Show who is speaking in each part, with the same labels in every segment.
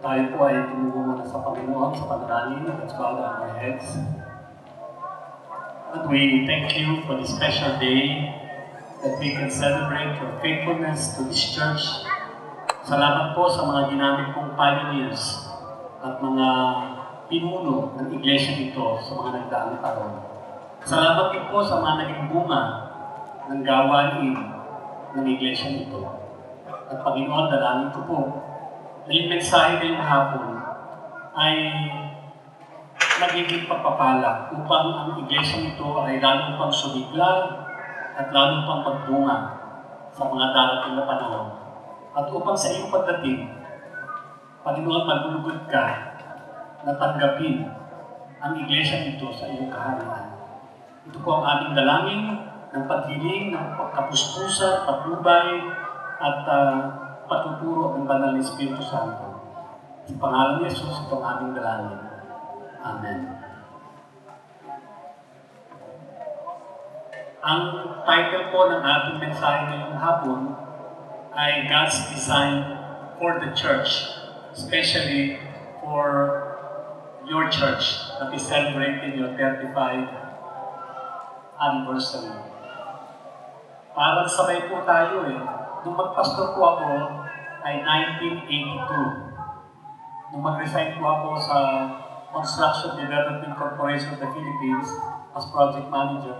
Speaker 1: Tayo po ay tumugo muna sa Panginoon sa panalangin. Let's bow down our heads. And we thank you for this special day that we can celebrate your faithfulness to this church. Salamat po sa mga ginamit pong pioneers at mga pinuno ng iglesia nito sa mga nagdaang taon. Salamat din po sa mga naging bunga ng gawain ng iglesia nito. At Panginoon, dalangin ko po na yung mensahe ngayong hapon ay magiging pagpapala upang ang iglesia nito ay lalo pang sumigla at lalo pang magbunga sa mga darating na panahon. At upang sa iyong pagdating, Panginoon, maglulugod ka na tanggapin ang iglesia nito sa iyong kaharian. Ito po ang aming dalangin ng paghiling, ng pagkapuspusan, patnubay, at patuturo ng Banal na Espiritu Santo. Sa pangalan ni Jesus, itong aming dalangin. Amen. Ang title po ng ating mensahe ngayong hapon ay God's Design for the Church, especially for your church that is celebrating your 35th anniversary. Parang sabay po tayo Nung magpastor po ako ay 1982. Nung mag-resign po ako sa Construction Development Corporation of the Philippines as project manager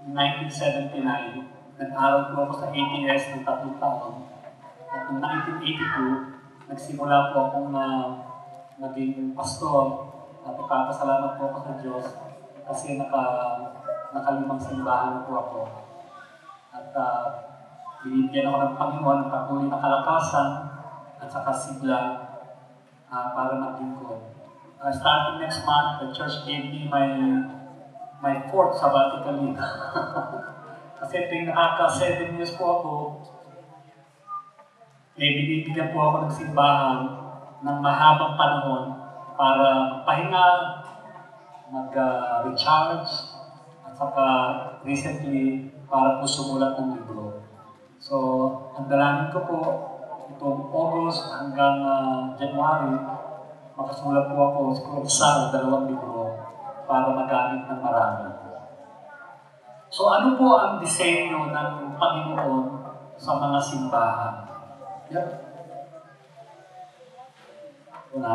Speaker 1: in 1979, nag-aral po ako sa ATS ng 3 taon. At noong 1982, nagsimula po akong maging pastor at nagpapasalamat po ako sa Diyos kasi nakalimang simbahan po ako. At binibigyan ako ng Panginoon ng patuloy na kalakasan at saka sigla para maglingkod. Starting next month, the church gave me my 4th sabbatical leave. Kasi tuwing nakaka 7 years po ako, binibigyan po ako ng simbahan ng mahabang panahon para pahinga, mag-recharge, at saka recently para po sumulat ng libro. So, ang dalangin ko po, itong August hanggang January, makasulat po ako siguro isa o 2 libro para magamit ng marami. So, ano po ang disenyo ng Panginoon sa mga simbahan? Yep. Una.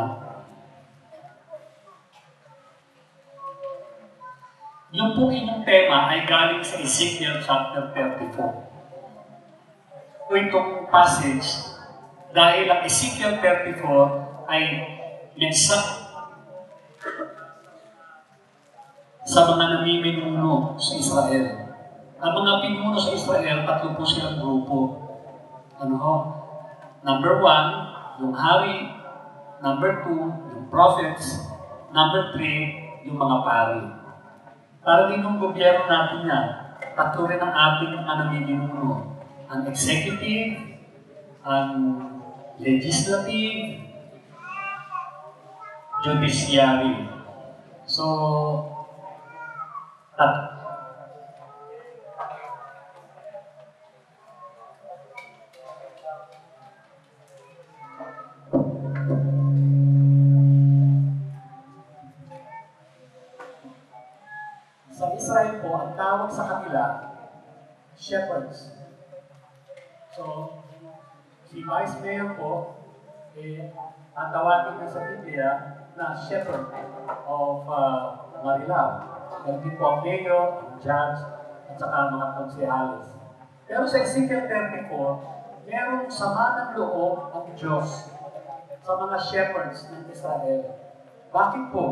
Speaker 1: Yung pong inyong tema ay galing sa Ezekiel chapter 34. Itong passage dahil ang Ezekiel 34 ay mensahe sa mga namiminuno sa Israel. Ang mga pinuno sa Israel, 3 po silang grupo. Number 1, yung hari. Number 2, yung prophets. Number 3, yung mga pari. Para din yung gobyerno natin yan, 3 rin ang ating namiminuno. Ang executive, ang legislative, judiciary. So, sa Israel po, ang tawag sa kanila, shepherds. So, si Vice Mayor po, ang tawagin niya sa Biblia na shepherd of Marilao. Ganun po ang mayor, ang judge, at saka mga konsehalis. Pero sa Ezekiel 34, merong sama ng loob ang Diyos sa mga shepherds ng Israel. Bakit po?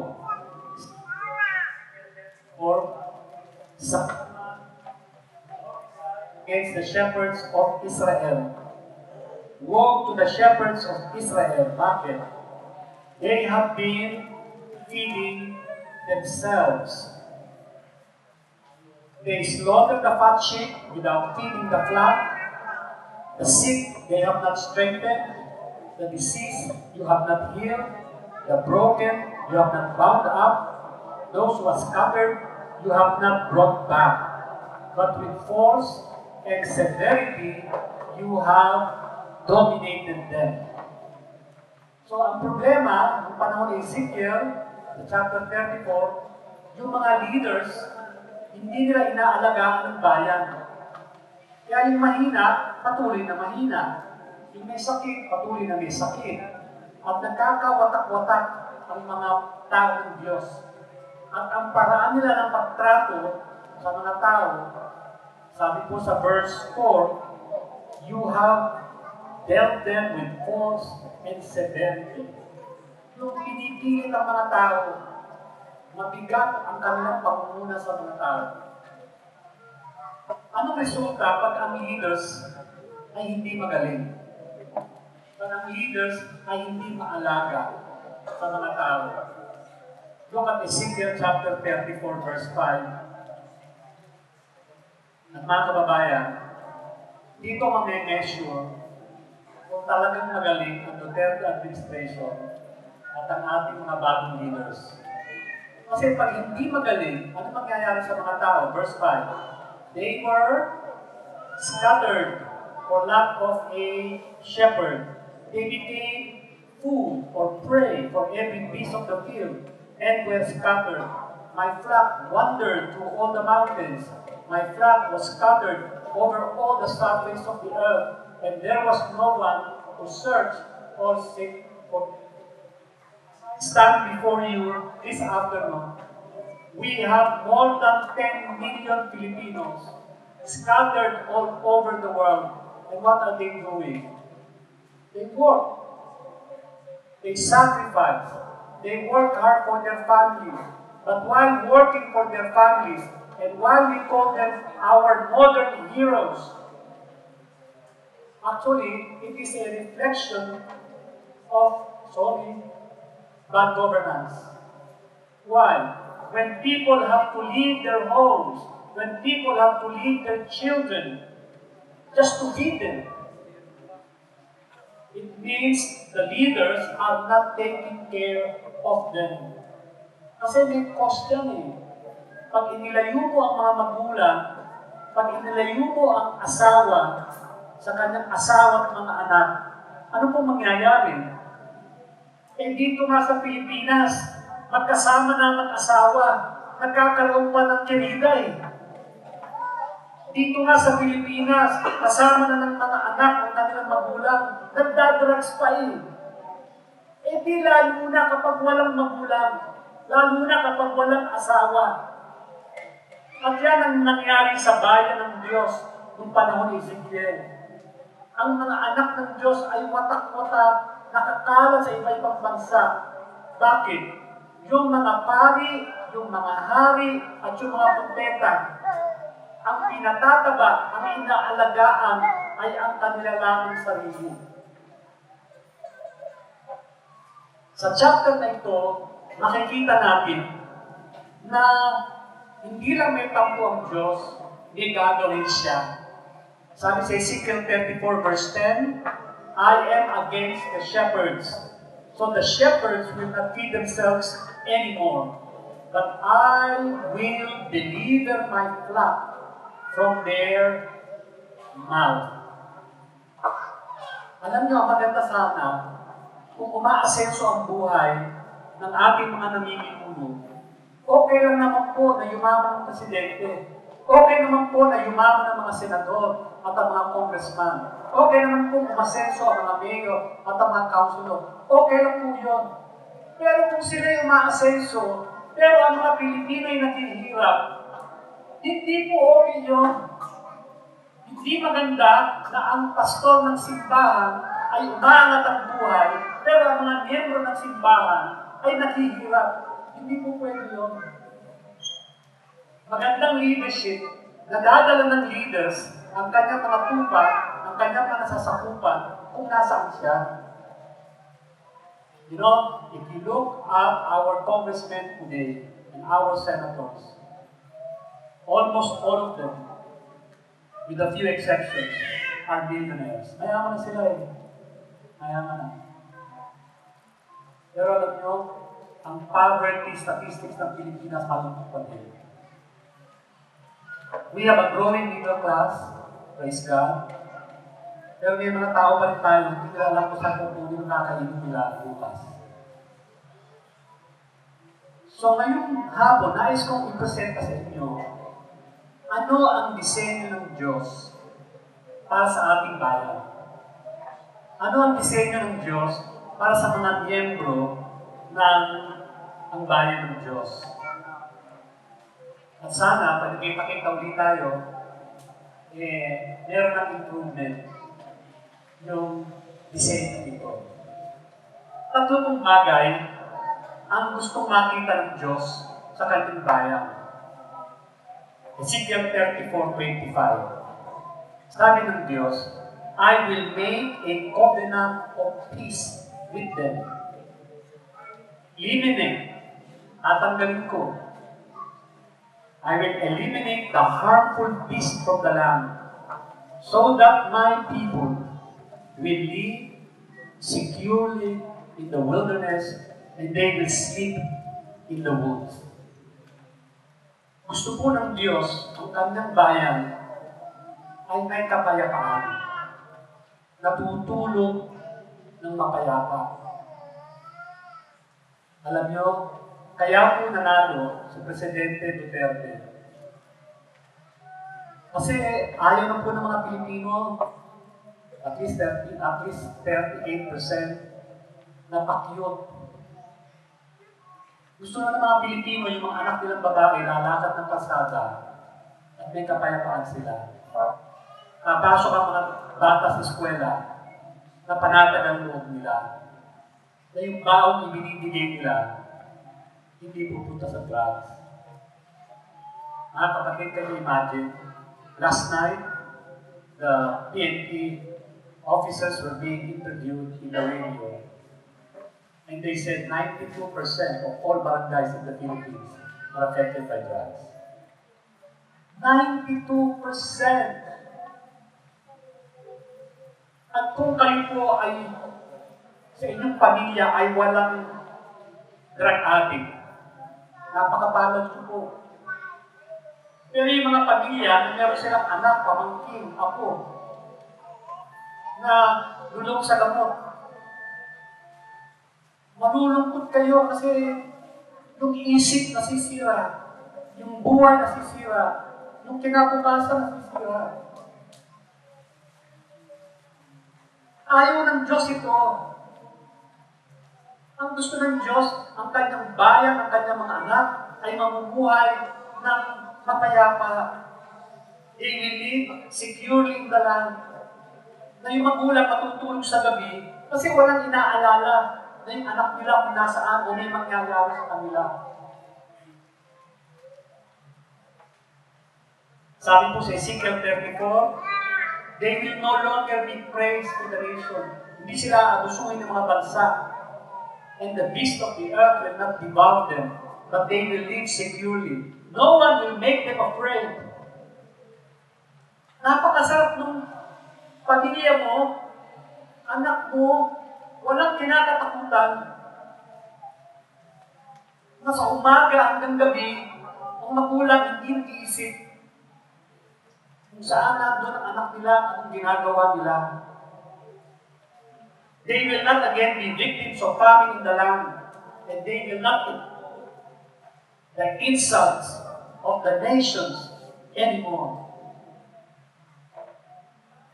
Speaker 1: Or against the shepherds of Israel. Woe to the shepherds of Israel. Bakit? They have been feeding themselves. They slaughtered the fat sheep without feeding the flock. The sick they have not strengthened. The diseased you have not healed. The broken you have not bound up. Those who are scattered you have not brought back. But with force and severity, you have dominated them. So ang problema, ng panahon ni Ezekiel, sa chapter 34, yung mga leaders, hindi nila inaalagaan ng bayan. Kaya yung mahina, patuloy na mahina. Yung may sakit, patuloy na may sakit. At nagkakawatak-watak ang mga tao ng Diyos. At ang paraan nila ng pagtrato sa mga tao, sabi po sa verse 4, you have dealt them with force and severity. Yung pinipilit ang mga tao, mabigat ang kanilang pangunguna sa mga tao. Anong resulta pag ang leaders ay hindi magaling? Pag ang leaders ay hindi maalaga sa mga tao? Look at Ezekiel chapter 34 verse 5. At mga kababayan, dito mame-measure kung talagang magaling ang Duterte administration at ang ating mga bagong leaders. Kasi pag hindi magaling, ano mangyayari sa mga tao? Verse 5. They were scattered for lack of a shepherd. They became food or prey for every beast of the field and were scattered. My flock wandered through all the mountains. My flock was scattered over all the surface of the earth, and there was no one to search or seek for. Stand before you this afternoon. We have more than 10 million Filipinos scattered all over the world. And what are they doing? They work. They sacrifice. They work hard for their families. But while working for their families, and while we call them our modern heroes, actually, it is a reflection of, bad governance. Why? When people have to leave their homes, when people have to leave their children just to feed them, it means the leaders are not taking care of them. Kasi may cost yan eh. Pag inilayo mo ang mga magulang, pag inilayo mo ang asawa sa kanyang asawa at mga anak, ano po mangyayari? Eh dito nga sa Pilipinas, magkasama na mag-asawa, nagkakaroon pa ng kirida eh. Dito nga sa Pilipinas, kasama na ng mga anak ng kanilang magulang, nagdadrugs pa eh. Eh di lalo na kapag walang magulang, lalo na kapag walang asawa. At yan ang nangyari sa bayan ng Diyos noong panahon ni Ezekiel. Ang mga anak ng Diyos ay watak-watak, nakakalat sa iba-ibang bansa. Bakit? Yung mga pari, yung mga hari, at yung mga propeta, ang pinatataba, ang inaalagaan, ay ang kanila lamang sarili. Sa chapter na ito, makikita natin na hindi lang may tampo ang Diyos, may gagawin siya. Sabi sa Ezekiel 34 verse 10, I am against the shepherds. So the shepherds will not feed themselves anymore. But I will deliver my flock from their mouth. Alam niyo, ang maganda sana, kung umaasenso ang buhay ng ating mga namiminuno, okay lang naman po na yumaman ang presidente. Okay naman po na yumaman ang mga senador at ang mga congressman. Okay naman po umasenso ang mga mayor at ang mga councilor. Okay lang po yun. Pero kung sila yung umaasenso, pero ang mga Pilipino ay naghihirap, hindi po okay yun. Hindi maganda na ang pastor ng simbahan ay umaangat ang buhay, pero ang mga miyembro ng simbahan ay naghihirap. Hindi po pwede yun. Magandang leadership, nadadala ng leaders ang kanyang mga tupa, ang kanyang mga nasasakupan kung nasaan siya. You know, if you look at our congressmen today and our senators, almost all of them, with a few exceptions, are billionaires. Mayaman na sila eh. Mayaman na. Pero alam nyo, ang poverty statistics ng Pilipinas malungkot pa din. We have a growing middle class, praise God. Pero may mga tao pa rin tayo, hindi nila alam kung saan kukunin ang kakainin nila bukas. So ngayong hapon, nais kong i-presenta sa inyo, ano ang disenyo ng Diyos para sa ating bayan? Ano ang disenyo ng Diyos para sa mga miyembro ng ang bayan ng Diyos? At sana, pag nakita-kita ulit tayo, meron ng improvement yung disenyo dito. Tatlo pong bagay ang gustong makita ng Diyos sa kanyang bayan. Ezekiel 34:25. Sabi ng Diyos, I will make a covenant of peace with them. Eliminate, tatanggalin ko. I will eliminate the harmful beast from the land, so that my people will live securely in the wilderness and they will sleep in the woods. Gusto po ng Diyos ang kanyang bayan ay may kapayapaan, natutulog ng mapayapa. Alam nyo, kaya po nanalo si Presidente Duterte. Kasi ayaw na po ng mga Pilipino, at least 38% na pakyot. Gusto na ng mga Pilipino, yung mga anak nilang babae, lalakad ng kalsada at may kapayapaan sila. Napasok ang mga bata sa eskwela na panatag ang loob nila. Na yung baong ibinibigay nila, hindi pupunta sa drugs. Mga kapatid, can you imagine? Last night, the PNP officers were being interviewed in the radio. And they said 92% of all barangays in the Philippines are affected by drugs. 92%! At kung kayo po ay sa inyong pamilya ay walang drug addict, napakapalad ko po. Pero yung mga pamilya na meron silang anak, pamangkin, apo, na lulong sa gamot, malulungkot kayo kasi yung isip nasisira, yung buhay nasisira, yung kinabukasan nasisira. Ayaw ng Diyos ito. Ang gusto ng Diyos, ang kanyang bayan, ang kanyang mga anak, ay mamumuhay ng mapayapa. They will live securely in the land. Na yung magulang matutulog sa gabi kasi walang inaalala na yung anak nila kung nasaan o may mangyayari sa kanila. Sabi po sa Ezekiel 34, they will no longer be praised for the nation. Hindi sila abusuhin ng mga bansa. And the beast of the earth will not devour them, but they will live securely. No one will make them afraid. Napakasarap nung pamilya mo, anak mo, walang kinakatakutan na sa umaga hanggang gabi, ang magulang hindi nag-iisip kung saan nandun ang anak nila at ang ginagawa nila. They will not again be victims of famine in the land, and they will not the insults of the nations anymore.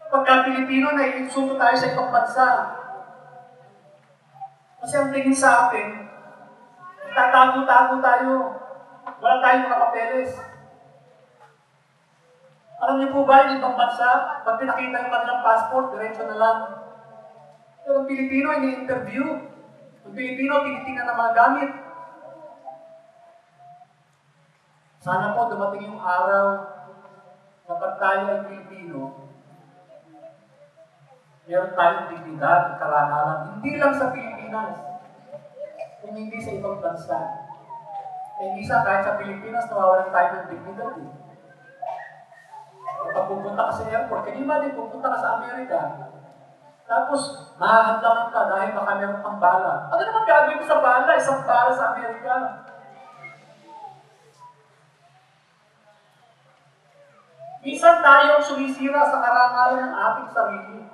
Speaker 1: Pagka Pilipino, naiinsulto tayo sa ibang bansa. Kasi ang tingin sa atin, tatago-tago tayo. Wala tayong mga papeles. Alam niyo po ba, yung ibang bansa, pag pinakita yung kanilang passport, diretso na lang. Pero ang Pilipino, ini-interview. Ang Pilipino, tinitingnan ng mga gamit. Sana po dumating yung araw na pag tayo ay Pilipino, meron tayong dignidad at karangalan. Hindi lang sa Pilipinas, kung hindi sa ibang bansa. Eh, minsan kahit sa Pilipinas, nawawalan tayo ng dignidad eh. Kapag pupunta ka sa airport, kanina din pupunta ka sa Amerika, tapos, mahahadlangan ka dahil baka meron pang bala. Ano naman gagawin mo sa bala? Isang bala sa Amerika. Minsan tayo ang sumisira sa karangalan ng ating sarili.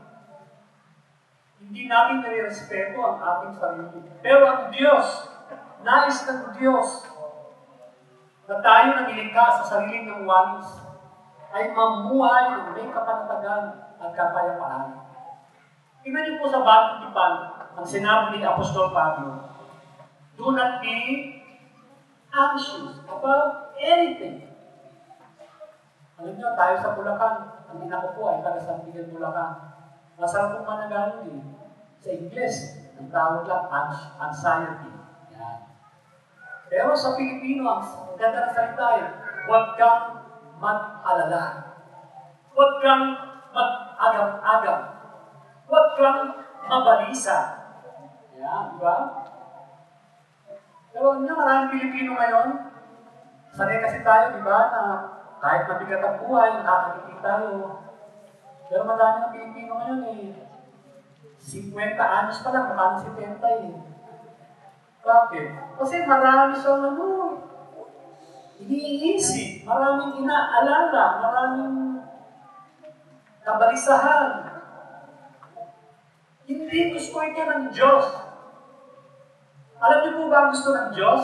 Speaker 1: Hindi natin nire-respeto ang ating sarili. Pero ang Diyos, nais ng Diyos na tayo na nilikha sa sarili ng walis ay mamuhay ng may kapanatagan at kapayapaan. Tingnan niyo po sa Bagong Tipan, ang sinabi ni Apostol Pablo, do not be anxious about anything. Alam niyo, tayo sa Bulacan, ang ina ko po ay taga San Miguel, Bulacan. Masarap pong managali din. Sa Ingles, ang tawag lang anxiety. Yan. Pero sa Pilipino, ang ganda ng salita ay, huwag kang mag-alala. Huwag kang mag-agam-agam. Huwag kang mabalisa. Yan, di ba? Pero niyo, maraming Pilipino ngayon, sanay kasi tayo, di ba, na kahit mabigat ang buhay, nakakakiti tayo. Pero madami ng Pilipino ngayon 50 anos pa lang, mukha ng 70 Bakit? Kasi marami siyang iniisip, maraming inaalala, maraming kabalisahan. Hindi gusto ito ng Diyos. Alam niyo po ba ang gusto ng Diyos?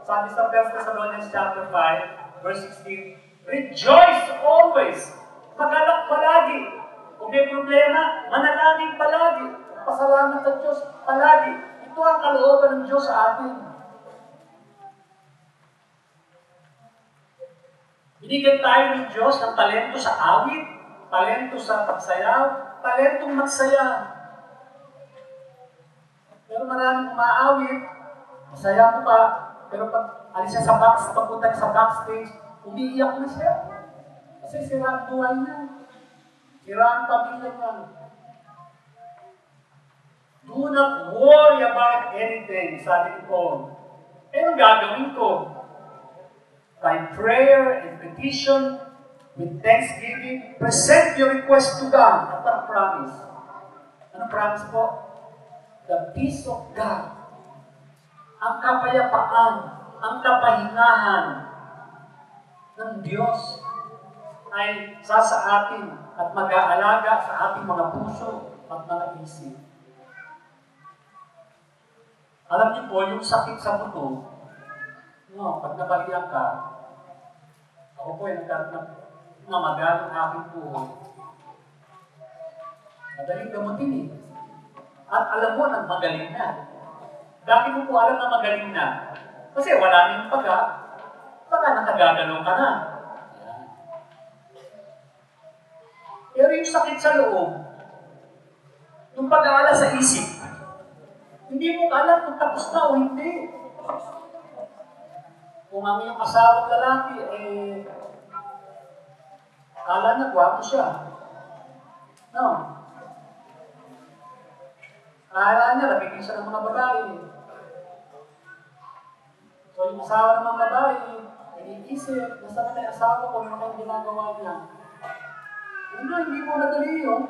Speaker 1: Sabi sa 1 Thessalonians chapter 5, verse 16, rejoice always! Magalak palagi! Kung may problema, manalangin palagi. Pasalamat sa Diyos palagi. Ito ang kalooban ng Diyos sa atin. Binigyan tayo ng Diyos ng talento sa awit, talento sa pagsayaw, talentong magsaya. Pero maraming umaawit, masaya mo pa, pero pag alis siya sa pagpunta sa backstage, umiiyak na siya. Kasi sira ang buhay niya. Sira ang pamilya niya. Do not worry about anything, sabi ni Paul. Anong gagawin ko? By prayer and petition, with thanksgiving, present your request to God. At ang promise. Anong promise po? The peace of God. Ang kapayapaan, ang kapahingahan ng Diyos ay sa atin at mag-aalaga sa ating mga puso at mga isip. Alam niyo po, yung sakit sa buto, pag nabalian ka, ako po ay namagal ang aking puho. Madaling gamutin At alam mo nang magaling na. Bakit mo po alam na magaling na? Kasi wala nang baka nakagagalaw ka na. Pero yung sakit sa loob, yung pag-aalala sa isip, hindi mo alam kung tapos na o hindi. Kung ang iyong asawang lalaki, kala na gwapo siya. No. Kala niya, lapitin siya ng mga babae. So yung asawa ng mga babae, iniisip, nasa na yung asawa ko, ano kayong ginagawa niya. Hindi mo madali yun.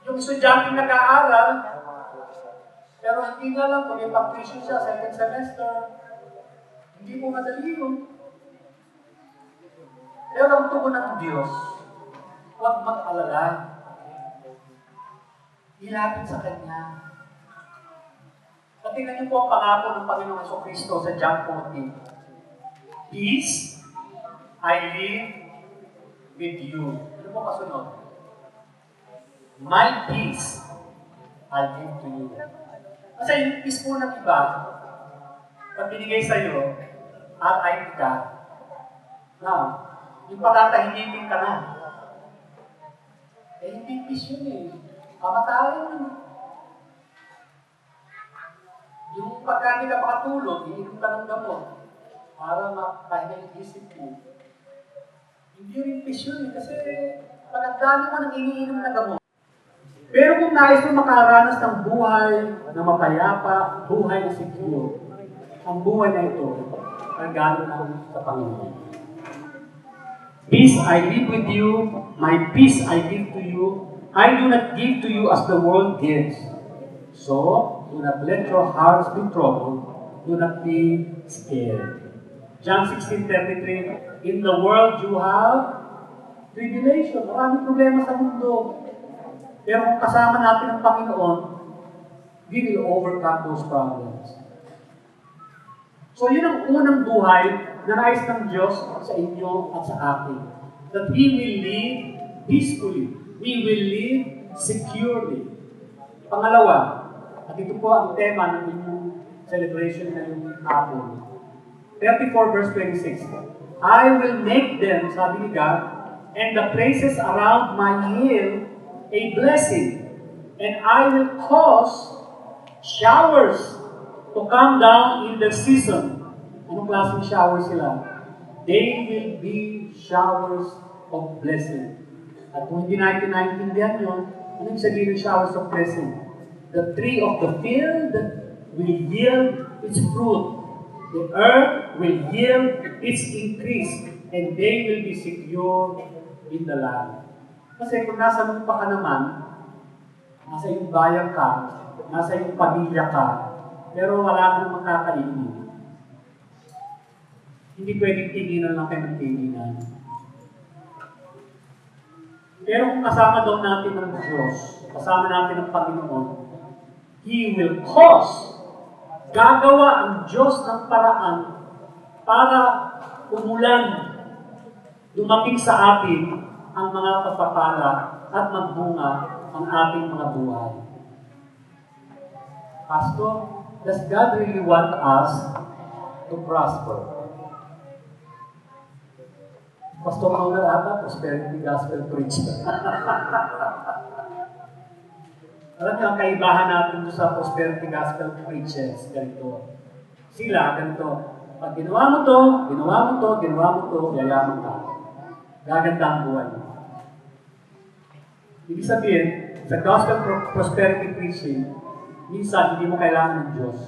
Speaker 1: Yung estudyante nag-aaral, pero hindi na lang kung may pag-tuition siya, second semester, hindi mo madali yun. Pero ang tugon ng Diyos, huwag mag-alala. Ilapit sa Kanya. At tingnan niyo po ang pangako ng Panginoong Jesucristo sa John 14. Peace I live with you. Ano po kasunod? My peace I give to you. Kasi yung peace po ng iba, pag binigay sa'yo, at ka, yung patatahimikin ka na. Hindi peace yun Kamatayan yun. Yung pagka hindi ka makatulog, iinom ka ng gamot para makapahinga yung isip mo. Hindi rin peace yun kasi pag ang dami mo nang iniinom na gamot. Pero kung nais mo makaranas ng buhay na mapayapa, buhay na secure, ang buhay na ito ay galing lang sa Panginoon. Peace I live with you, my peace I give to you. I do not give to you as the world gives. So, do not let your hearts be troubled. Do not be scared. John 16:33, in the world you have tribulation. Maraming problema sa mundo.
Speaker 2: Pero kung kasama natin ang Panginoon, we will overcome those problems. So yun ang unang buhay na nais ng Diyos sa inyo at sa akin. That we will live peacefully. We will live securely. Pangalawa, at ito po ang tema ng inyong celebration ngayong hapon. 34 verse 26. I will make them, sabi ni God, and the places around my hill a blessing, and I will cause showers to come down in the season. Anong klaseng showers sila? They will be showers of blessing. At kung hindi natin naintindihan yun, anong sabihin ng showers of blessing? The tree of the field will yield its fruit. The earth will yield its increase, and they will be secure in the land. Kasi kung nasa lupa ka naman, nasa iyong bayan ka, nasa iyong pamilya ka, pero wala kang makakainin, hindi pwedeng tinginan lang kayo ng tinginan. Pero kung kasama daw natin ng Diyos, kasama natin ng Panginoon, He will cause, gagawa ang Diyos ng paraan para umulan, dumating sa atin ang mga pagpapala at magbunga ang ating mga buhay. Pastor, does God really want us to prosper? Pastor Manuel ata, prosperity gospel preacher. Alam niyo, ang kaibahan natin sa prosperity gospel preachers, ganito. Sila, ganito. Pag ginawa mo to, ginawa mo to, ginawa mo to, yayaman ka. Gaganda ang buhay mo. Ibig sabihin, sa gospel prosperity preaching, minsan hindi mo kailangan ng Diyos.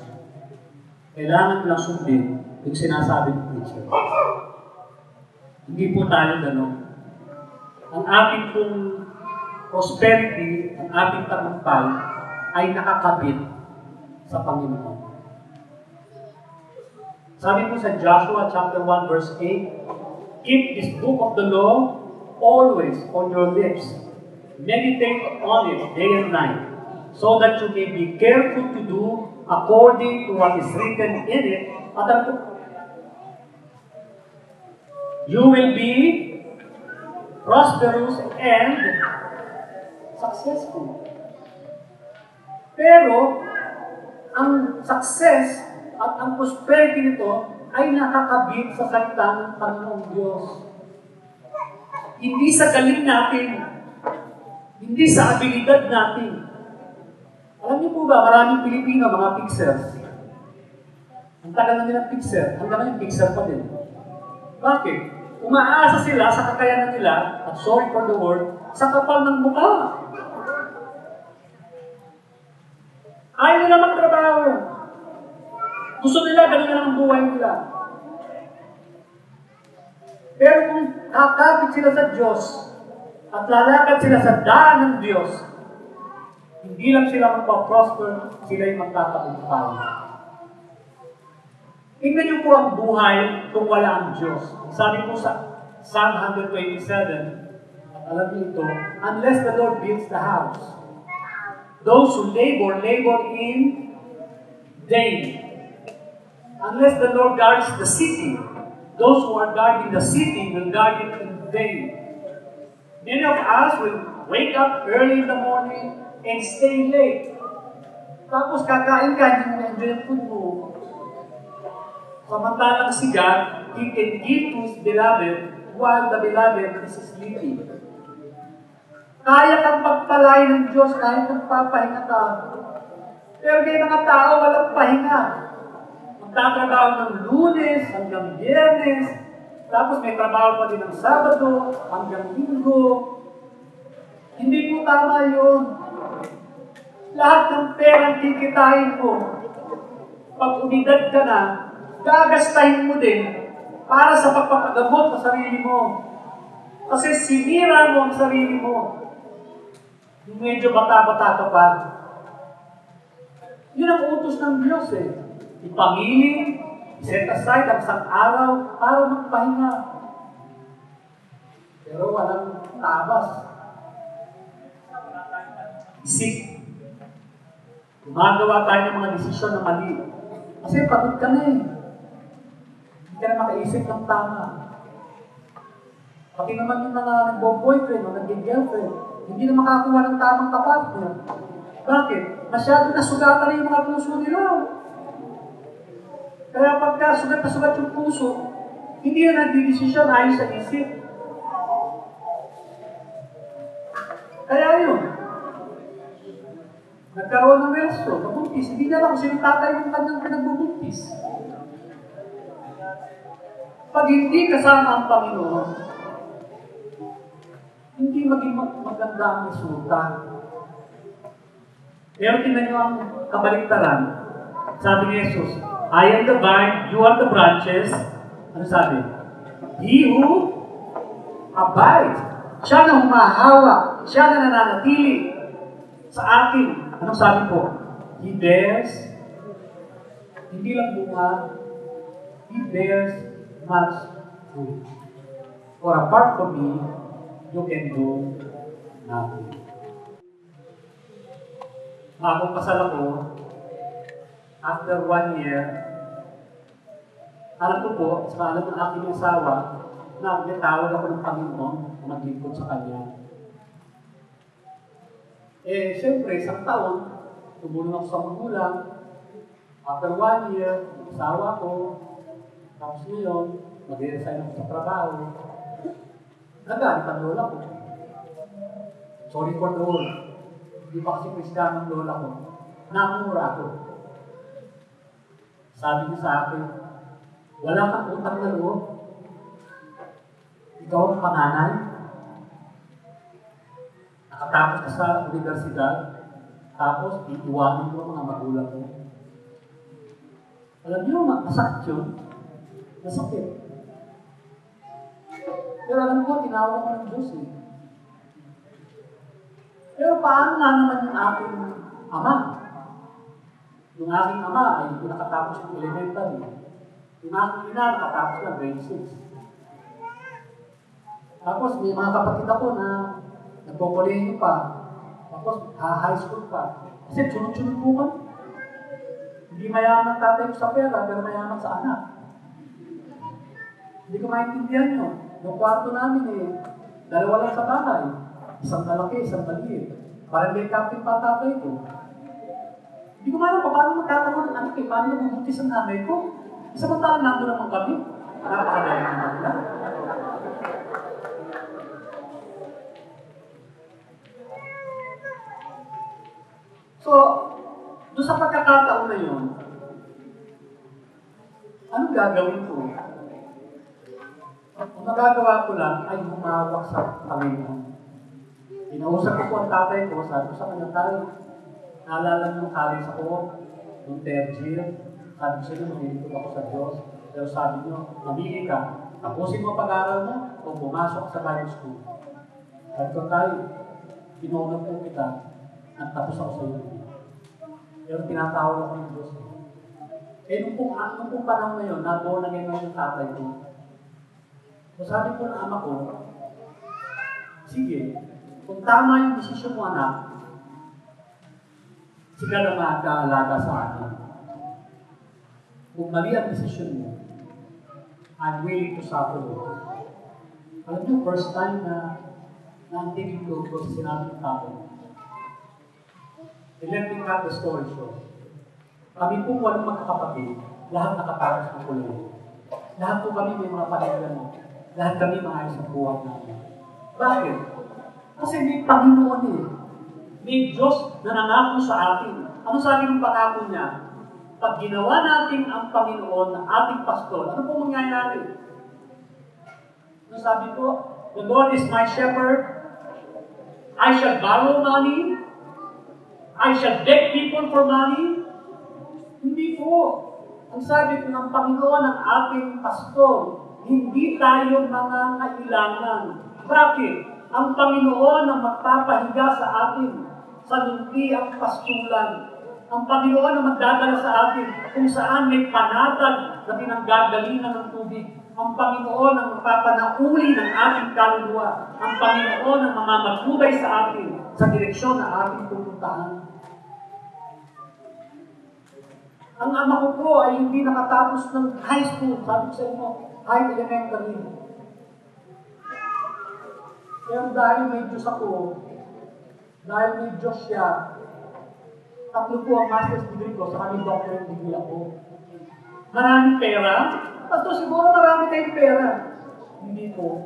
Speaker 2: Kailangan mo lang sundin yung sinasabi ng preacher. Hindi po tayo gano'n. Ang ating pong prosperity, ang ating tagumpay, ay nakakabit sa Panginoon. Sabi po sa Joshua chapter 1 verse 8, keep this book of the law always on your lips. Meditate on it day and night, so that you may be careful to do according to what is written in it. At you will be prosperous and successful. Pero, ang success at ang prosperity nito ay nakakabit sa salita ng Panginoong Diyos. Hindi sa galing natin, hindi sa abilidad natin. Alam niyo po ba, maraming Pilipino, mga fixers. Ang tagal na nilang fixer, hanggang ngayon fixer pa din. Bakit? Umaasa sila sa kakayanan nila, at sorry for the word, sa kapal ng mukha. Ayaw nila magtrabaho. Gusto nila, ganun lang ang buhay nila. Pero kung kakapit sila sa Diyos, at lalakad sila sa daan ng Diyos, hindi lang sila magpa-prosper, sila'y magtatagumpay. Tingnan niyo po ang buhay kung wala ang Diyos. Sabi po sa Psalm 127, at alam niyo ito, unless the Lord builds the house, those who labor in vain. Unless the Lord guards the city, those who are guarding the city will guard it in vain. Many of us will wake up early in the morning and stay late. Tapos kakain ka, hindi mo enjoy ang food mo. Samantalang si God, He can give to His beloved while the beloved is sleeping. Kaya kang pagpalain ng Diyos kahit magpapahinga ka. Pero may mga tao walang pahinga. Magtatrabaho ng Lunes hanggang Biyernes, tapos may trabaho pa din ng Sabado hanggang Linggo. Hindi po tama yun. Lahat ng perang kikitain mo, pag umidad ka na, gagastahin mo din para sa pagpapagamot sa sarili mo. Kasi sinira mo ang sarili mo. Medyo bata-bata ka pa. Yun ang utos ng Diyos eh. Ipamili, set aside ang isang araw para magpahinga. Pero walang tabas. isip. Gumagawa tayo ng mga desisyon na mali. Kasi pagod ka na eh. Hindi ka na makaisip ng tama. Pati naman yung mga nagbo-boyfriend o nag-girlfriend, hindi na makakuha ng tamang kapartner. Bakit? Masyado na sugatan na yung mga puso nila. Kaya pagka sugat na sugat yung puso, hindi na nagdidesisyon ayon sa isip. Kaya yun, nagkaroon ng relasyon, nabuntis, hindi niya lang kung sino tatay ng kanyang pinagbubuntis. Pag hindi kasama ang Panginoon, hindi maging maganda ang resulta. Pero tingnan niyo ang kabaliktaran. Sabi ni Jesus, I am the vine, you are the branches. Ano sabi? He who abides. Siya na humahawak. Siya na nananatili sa akin. Anong sabi po? He bears, hindi lang bunga, he bears much fruit. For apart from me, you can do nothing. Bagong kasal ako, after 1 year, alam ko po, sa alam ng aking asawa, na natawag ako ng Panginoon na maglingkod sa Kanya. Eh, siyempre, isang taon, tumulong ako sa magulang. After 1 year, asawa ko, tapos ngayon, mag-resign ako sa trabaho. Nagalit ang lola ko. Sorry for the word. Hindi pa kasi Kristiyano ang lola ko. Namumura ako. Sabi niya sa akin, wala kang utang na loob. Ikaw ang panganay. Nakatapos ka sa universidad. Tapos, iiwanan mo ang mga magulang mo. Alam niyo, masakit yun. Masakit. Pero alam ko, tinawag ko ng Diyos eh. Pero paano nga naman yung aking ama? Yung aking ama ay nakatapos ng elementary. Yung aking ina nakatapos ng grade 6. Tapos may mga kapatid ako na nagpo-kolehiyo pa. Tapos high school pa. Kasi sunod-sunod po kami. Hindi mayaman ang tatay ko sa pera, pero mayaman sa anak. Hindi ko maintindihan yun. Yung kwarto namin eh, dalawa lang sa bahay. Isang malaki, isang maliit. Parang may captain pa tatay ko. Hindi ko maalam pa paano magkakaroon ng anak eh. Paano nabubuntis ang nanay ko? Isa pa tayo nando naman kami. Napakagaling naman nila. So, doon sa pagkakataon na yun, anong gagawin ko? Ang magagawa ko lang ay humawak sa Panginoon. Inausap ko po ang tatay ko, sabi ko sa kanya tayo, naalala nyo college ako, yung third year, sabi ko sa inyo, maglilingkod ako sa Diyos. Pero sabi nyo, mamili ka, tapusin mo pag-aaral mo, o pumasok ka sa Bible school. Sabi ko tayo, pinunod ko kita, at tapos ako sa iyo. Pero tinatawag ako ng Diyos. Eh, nung pong panahon na yun, nabuo na ngayon yung tatay ko. So sabi ko ng ama ko, sige, kung tama yung desisyon mo anak, sila na magkaalaga sa akin. Kung mali ang desisyon mo, I'm willing to suffer with you. Alam niyo, first time na naantigin ko sa sinabi ng tatay. Let me cut the story short. Kami po walang magkakapatid, lahat nakataras ng kulay. Lahat po kami may mga pamilya mo. Lahat kami maayos ang buhay namin. Bakit? Kasi may Panginoon eh. May Diyos na nangako sa atin. Ano sabi ng pangako niya? Pag ginawa natin ang Panginoon ng ating pastor, ano po mangyayari? Ano sabi po? The Lord is my shepherd. I shall borrow money. I shall beg people for money. Hindi po. Ang sabi ko ng Panginoon ng ating pastor, hindi tayo mga kailangan. Bakit? Ang Panginoon ang magpapahiga sa atin sa lunti ang pastulan. Ang Panginoon ang magdadala sa atin kung saan may panatag na pinanggagalingan ng tubig. Ang Panginoon ang magpapanauli ng ating kaluluwa. Ang Panginoon ang mamamatubay sa atin sa direksyon na ating pupuntahan. Ang ama ko po ay hindi nakatapos ng high school. Sabi ko sa inyo, high elementary. Pero dahil may Diyos ako, dahil may Diyos siya, 3 po ang master's degree ko, sa kami doctorate degree ako. Maraming pera? Pastor, siguro marami tayong pera. Hindi po.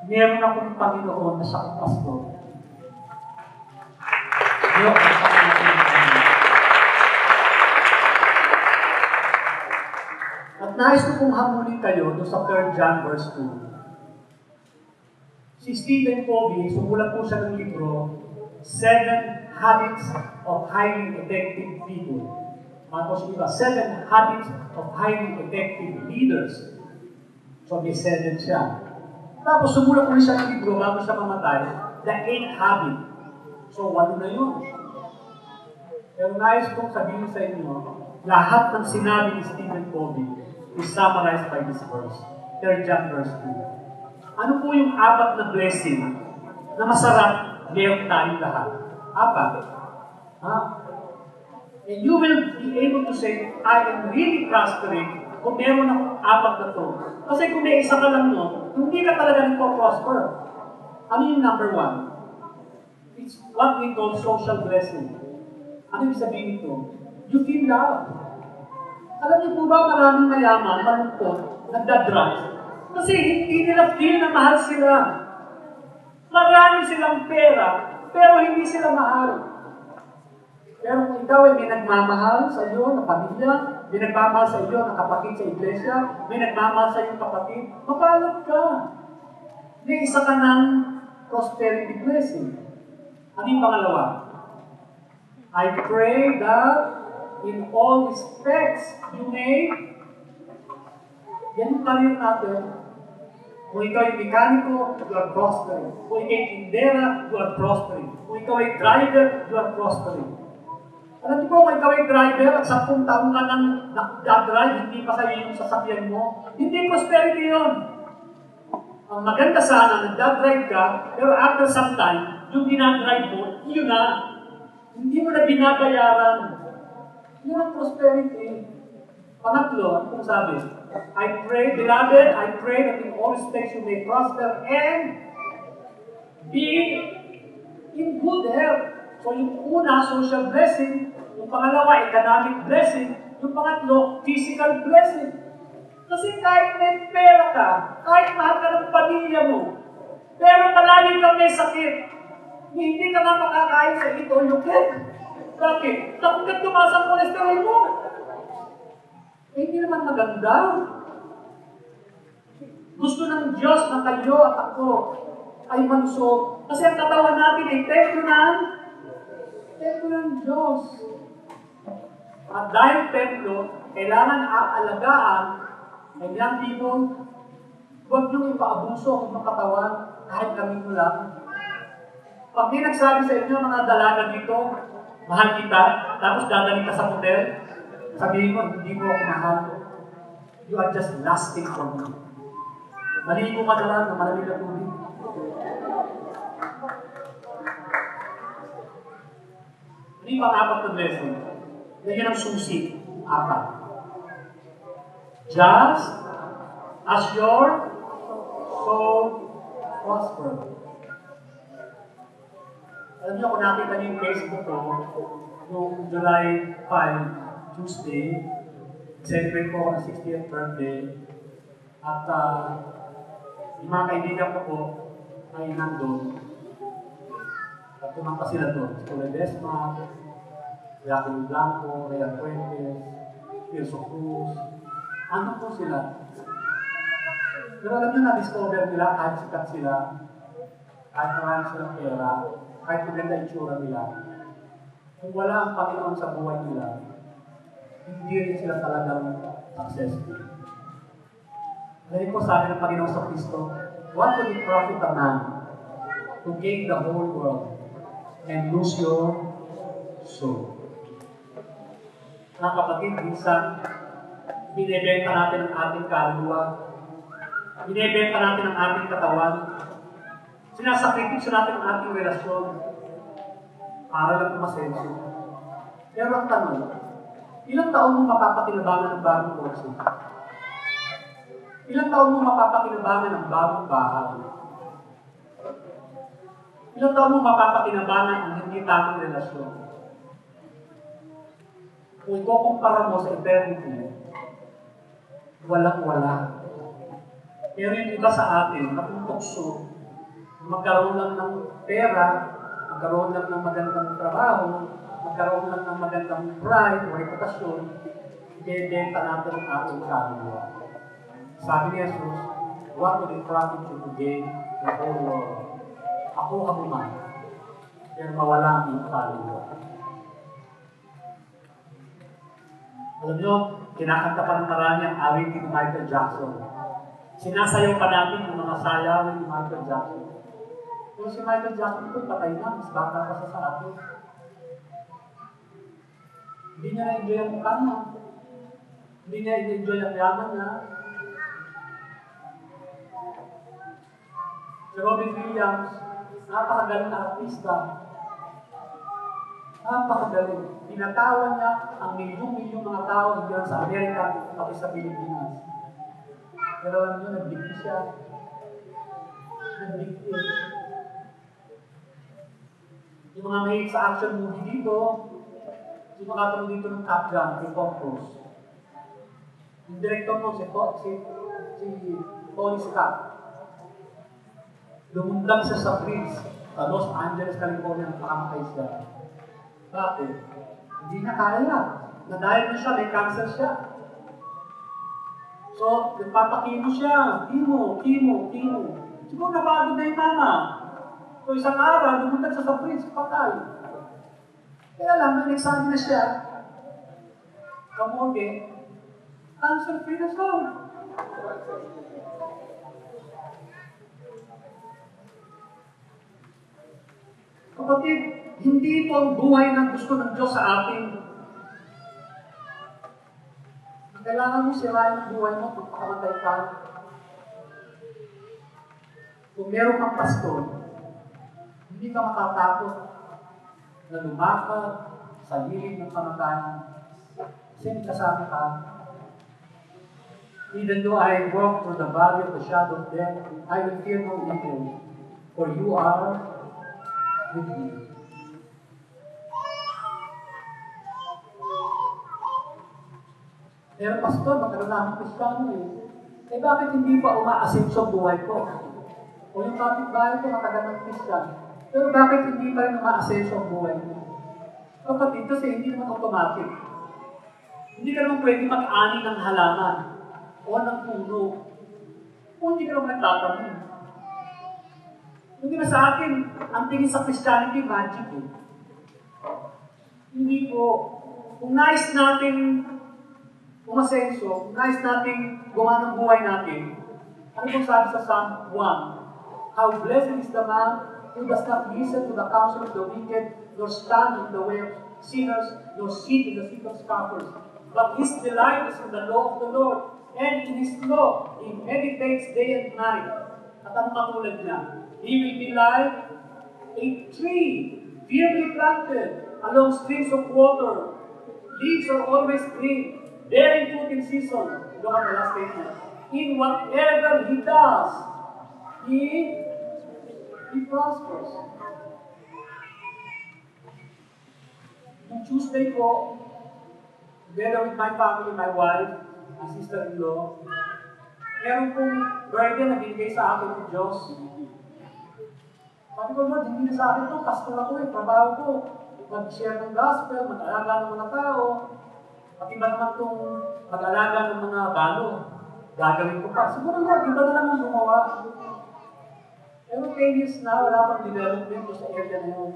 Speaker 2: Meron akong Panginoon na siya ang pastor. Diyos ang Panginoon. At nais ko kong hamulin kayo doon sa 3 John verse 2. Si Stephen Covey, sumulat po siya ng libro, 7 Habits of Highly Effective People. Tapos iba, 7 Habits of Highly Effective Leaders. So may 7 siya. Tapos sumulat po siya ng libro bago siya mamatay, The 8th Habit. So 8 na yun. Pero nais kong sabihin sa inyo, lahat ng sinabi ni Stephen Covey is summarized by this verse. 3 John verse 2. Ano po yung 4 na blessing na masarap meron tayong lahat? 4. Ha? And you will be able to say, I am really prospering kung meron akong 4 na to. Kasi kung may isa ka lang no, hindi ka talaga nagpo-prosper. Ano yung number 1? It's what we call social blessing. Ano yung sabihin nito? You feel love. Alam niyo po ba maraming mayaman, malungkot, nagdadrugs? Kasi hindi nila feel na mahal sila. Marami silang pera, pero hindi sila mahal. Pero kung ikaw ay may nagmamahal sa iyo na pamilya, may nagmamahal sa iyo na kapatid sa iglesia, may nagmamahal sa iyo kapatid, mapalad ka. May isa ka ng prosperity blessing. Ano yung pangalawa? I pray that in all respects you may, yan yung career natin. Kung ikaw ay mekaniko, you are prospering. Kung ikaw ay tindera, you are prospering. Kung ikaw ay driver, you are prospering. Alam niyo po, kung ikaw ay driver at 10 taon ka nang nag-drive, hindi pa sa'yo yung sasakyan mo, hindi prosperity yun. Ang maganda sana, nag-drive ka, pero after some time, yung dinadrive mo, yun na. Hindi mo na binabayaran. Yun ang prosperity. Pangatlo, ano kung sabi? I pray, beloved, I pray that in all respects you may prosper and be in good health. So yung una, social blessing. Yung pangalawa, economic blessing. Yung pangatlo, physical blessing. Kasi kahit may pera ka, kahit mahal ka ng pamilya mo, pero palagi kang may sakit, hindi ka na makakain sa ito o yung cake. Bakit? Takot tumaas ang kolesterol mo. Eh, hindi naman maganda. Gusto ng Diyos na kayo at ako ay malusog. Kasi ang katawan natin ay templo ng Diyos. At dahil templo, kailangan aalagaan. And young people, huwag niyong ipaabuso ang inyong katawan kahit kami mo lang. Pag may nagsabi sa inyo, mga dalaga dito, mahal kita, tapos dadalhin ka sa hotel, sabihin mo, hindi mo ako mahal. You are just lasting for me. Maligo ka na lang na malamig na tubig. Hindi pang-apat na blessing. Yan ang susi. 4. Just as your soul prosper. Alam niyo, kung nakita niyo yung Facebook ko, noong July 5, Tuesday, celebrate ko ako ng 60th birthday. At yung mga kaibigan ko po ay nandun. At tumangka sila doon. Sila Desma, Jacqueline Blanco, Rhea Fuentes, Tirso Cruz. Ano po sila? Pero alam niyo, na-discover nila kahit sikat sila, kahit marami silang pera, kahit maganda itsura nila. Kung wala ang Panginoon sa buhay nila, hindi rin sila talagang successful. Dahil po sabi ng Panginoon sa Kristo, what would it profit a man to gain the whole world and lose your soul? Mga kapatid, minsan, binibenta natin ang ating kaluluwa, binibenta natin ang ating katawan, sinasakripisyo natin ang ating relasyon para lang umasenso. Pero ang tanong, ilang taon mo mapapakinabangan ng bagong kotse? Ilang taon mo mapapakinabangan ng bagong bahay? Ilang taon mo mapapakinabangan ang hindi tamang relasyon? Kung ikukumpara mo sa eternity, walang-wala. Pero yung iba sa atin, nakutukso, magkaroon lang ng pera, magkaroon lang ng magandang trabaho, magkaroon lang ng magandang pride o reputasyon, ibebenta natin ang ating kaluluwa. Sabi ni Jesus, what would it profit you to gain the whole world? Ako mo man, pero mawala ang iyong kaluluwa. Alam nyo, kinakanta pa ng marami ang awit ni Michael Jackson. Sinasayaw pa natin yung mga sayawin ni Michael Jackson. Pero si Michael Jackson ito, patay na, mas bata pa sa atin. Hindi niya na-enjoy ang mukha niya. Hindi niya na-enjoy ang yaman niya. Si Robin Williams, napakagaling na artista. Napakagaling. Pinatawan niya ang milyong-milyong mga tao hindi lang sa Amerika, pati sa Pilipinas. Pero alam niyo, nagbigti siya. Nagbigti. Yung mga mahilig sa action movie dito, yung makatulong dito ng Top Gun, si Tom Cruise. Yung director mo, si Tony Scott. Lumundang siya sa bridge sa Los Angeles, California, nagpakamatay siya. Bakit? Hindi na kaya. Na-dive na siya, may cancer siya. So, nagpapakimo siya. Kimo. Siguro napagod na yung mama. So, isang araw, lumundag siya sa bridge, patay. Kaya lang, nag-examine na siya. Kamote, cancer-free na siya. Kapatid, hindi ito ang buhay ng gusto ng Diyos sa atin. Kailangan mo sirain ang buhay mo kung pakamatay ka. Kung meron kang pastor, hindi ka matatakot na lumakad sa gilid ng kamatayan. Kasi may kasama ka. Even though I walk through the valley of the shadow of death, I will fear no evil, for you are with me. Pero pastor, magkaroon na akong Kristiyano eh. Eh bakit hindi pa umaasenso ang buhay ko? O yung kapitbahay ko matagal ng Kristiyano. Pero bakit hindi pa rin umaasenso ang buhay ko? Kapatid, kasi hindi naman automatic. Hindi ka naman pwede mag-ani ng halaman o ng puno kung hindi ka naman nagtatanong. Hindi na sa akin, ang tingin sa Christianity, magic eh. Hindi po. Kung nais natin umasenso, nais natin gumawa ng buhay natin, ano kung sabi sa Psalm 1? How blessed is the man who does not listen to the counsel of the wicked, nor stand in the way of sinners, nor sit in the seat of scoffers. But his delight is in the law of the Lord, and in his law he meditates day and night. At ang katulad niya, he will be like a tree, firmly planted along streams of water. Leaves are always green, bearing fruit in season. Look at the last statement. In whatever he does, he prospers. On Tuesday po, together with my family, my wife, my sister-in-law, meron pong burden na binigay sa akin ng Diyos. Sabi ko, Lord, hindi na sa akin ito, pastor ako eh, trabaho ko. Mag-share ng gospel, mag-alaga ng mga tao, pati ba naman itong mag-alaga ng mga balo, gagawin ko pa. Siguro Lord, iba na lang ang gumawa. Pero 10 years na, wala pang development sa area na yun.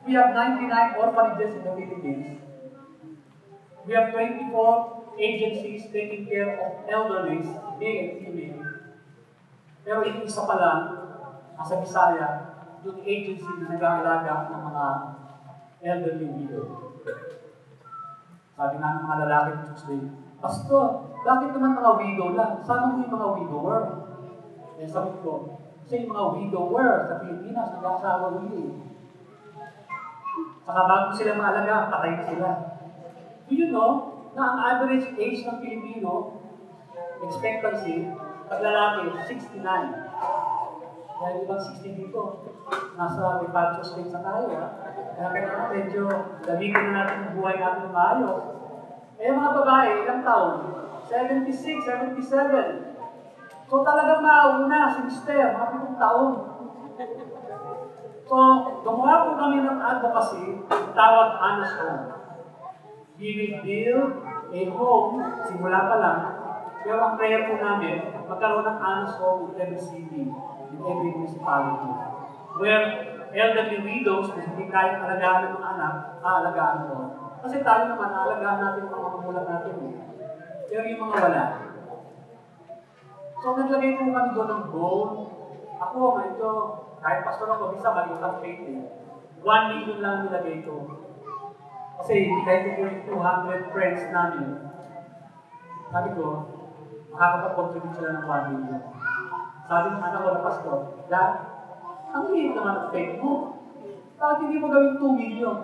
Speaker 2: We have 99 orphanages in the Philippines. We have 24 agencies taking care of elderly, male and female. Pero yung isa pa lang, nasa Bisaya, yung agency na nag-aalaga ng mga elderly widow. Sabi nga ng mga lalaki ng Tuesday, Pastor, bakit naman mga widow lang? Sama mo yung mga widower. Eh, sabi ko, kasi yung mga widower sa Pilipinas, nag-aasawa ulit. Saka bago sila maalaga, patay na sila. Do you know, na ang average age ng Pilipino, expectancy, pag lalaki, 69. Dahil ibang 60 dito, nasa repatrial state na tayo. Kaya kailangan medyo gamitin na natin ang buhay natin ng maayos. Eh mga babae, ilang taon? 76, 77. So talagang mauna si Mister, mga 7 taon. So, gumawa po kami ng advocacy, tawag Anna's Home. We will build a home, simula pa lang, pero ang prayer po namin, magkaroon ng Anna's Home in every city, in every municipality. Where elderly widows, kung hindi kayang alagaan ng mga anak, aalagaan po. Kasi tayo naman, aalagaan natin ang mga magulang natin. Pero yung mga wala. So, naglagay po kami doon ng goal. Ako, medyo, kahit pastor ako, bisa maliit ang faith eh. 1 million lang nilagay ko. Kasi kahit ko yung 200 friends namin, sabi ko, makakapag-contribute sila ng 1 million. Sabi ng anak ko na pastor, Dad, ang liit naman ang faith mo. Bakit hindi mo gawin 2 million?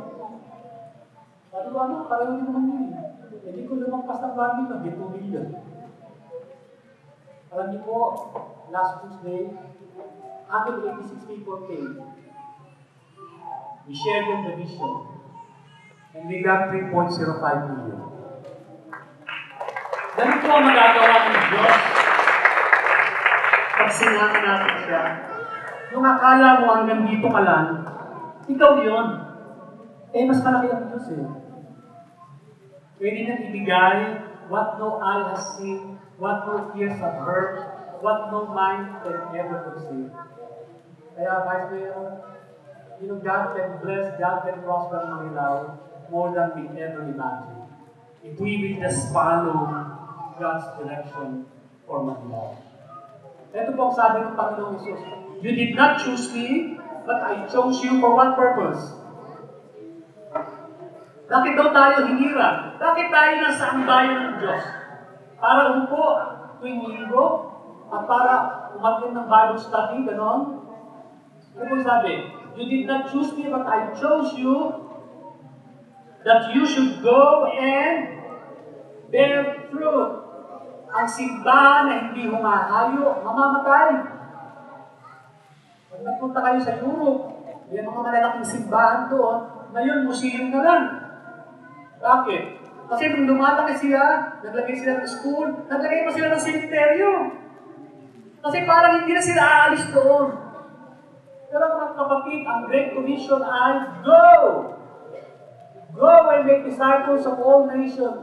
Speaker 2: Sabi ko, ano, pareho din naman yun. Hindi ko lumagpas ng 1 million, hindi 2 million. Alam niyo po, last Tuesday, 186 people came. We shared them the vision. And we got 3.05 million. Ganito ang magagawa ng Diyos. Pag sinama natin siya, yung akala mo hanggang dito ka lang, ikaw yun. Eh, mas malaki ang Diyos eh. Pwede nang ibigay what no eye has seen, what no ears have heard, what no mind can ever conceive. Kaya, Vice Mayor, you know, God can bless, God can prosper Marilao more than we ever imagine. If we will just follow God's direction for Marilao. Ito po ang sabi ng Panginoong Isus, you did not choose me, but I chose you for what purpose? Bakit daw tayo hinira? Bakit tayo nasa ambayan ng Diyos? Para upo tuwing linggo at para umatin ng Bible study, ganon? Ano po sabi? You did not choose me, but I chose you that you should go and bear fruit. Ang simbahan na hindi humahayo, mamamatay. Pag nagpunta kayo sa Europe, yung mga malalaking simbahan doon, ngayon museum na lang. Bakit? Kasi nung lumalaki sila, naglagay sila ng school, naglagay pa sila ng cemeteryo. Kasi parang hindi na sila aalis doon. Pero mga kapatid, ang Great Commission ay go! Go and make disciples of all nations.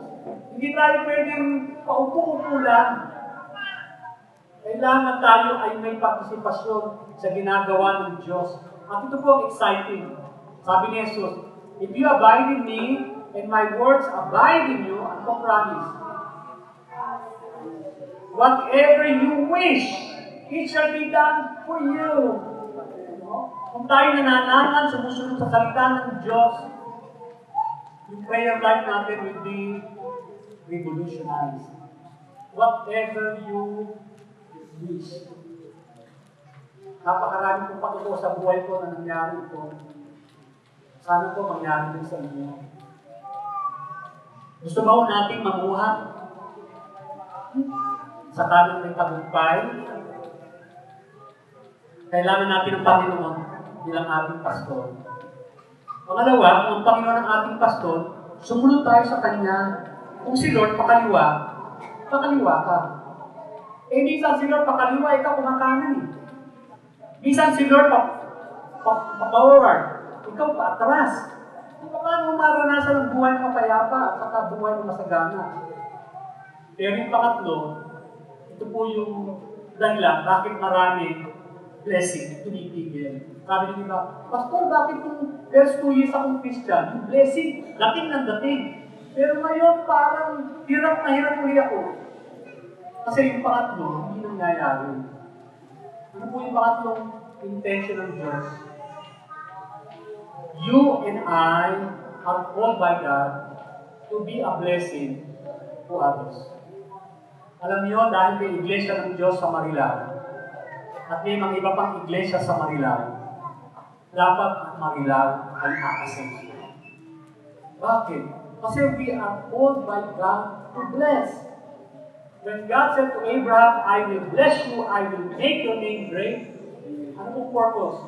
Speaker 2: Hindi tayo pwedeng paupo-upo lang. Kailangan tayo ay may partisipasyon sa ginagawa ng Diyos. At ito po ang exciting. Sabi ni Jesus, if you abide in me, and my words abide in you, ano po promise? Whatever you wish, it shall be done for you. Kung tayo nananangan, sumusunod sa salita ng Diyos, yung prayer life natin will be revolutionized. Whatever you wish. Napakarami pong patuto sa buhay ko na nangyari ito. Sana po mangyari din sa inyo. Gusto ba natin mamuhat sa kanong may tagumpay? Kailangan natin ng Panginoon bilang ating pastor. Pangalawa, kung ang Panginoon ang ating pastor, sumunod tayo sa Kanya. Kung si Lord pakaliwa, pakaliwa ka. Eh, minsan si Lord pakaliwa, ikaw kumakanan eh. Minsan si Lord pa-forward, ikaw pa-atras. Paano maranasan ang buhay ng mapayapa at saka buhay ng masagana? Pero yung pangatlo, ito po yung dahilan bakit marami blessing tumipigil. Sabi nyo diba, Pastor, bakit kung there's 2 years akong Christian, yung blessing, dating ng dating. Pero ngayon parang hirap na hirap uli ako. Kasi yung pangatlo, hindi nangyayari. Ano po yung pangatlong intention ng Diyos? You and I are called by God to be a blessing to others. Alam niyo, dahil may iglesia ng Diyos sa Marilao, at may mga iba pang iglesia sa Marilao, dapat ang Marilao ay aasenso. Bakit? Kasi we are called by God to bless. When God said to Abraham, I will bless you, I will make your name great, ano po purpose?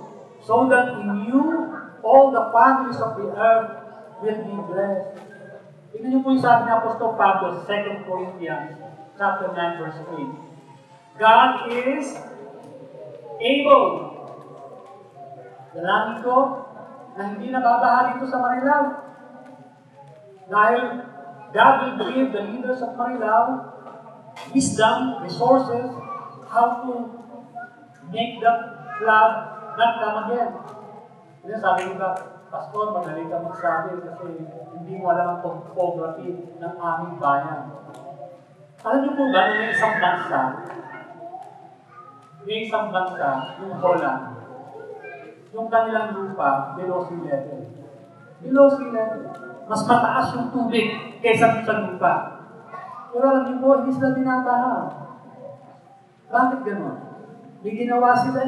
Speaker 2: So that in you, all the families of the earth will be blessed. Tingnan niyo po yung sabi ng Apostol Pablo, 2 Corinthians chapter 9, verse 8. God is able. Dalangin ko na hindi nababaha dito sa Marilao. Dahil God will give the leaders of Marilao wisdom, resources, how to make that flood not come again. Kasi sabi ko ba, Pastor, madali ka magsabi kasi hindi mo alam ang topography ng aming bayan. Alam niyo po ba na may isang bansa, yung Holland, yung kanilang lupa, below sea level. Below sea level. Mas mataas yung tubig kaysa sa lupa. Pero alam niyo po, hindi sila binabaha. Bakit gano'n? May ginawa sila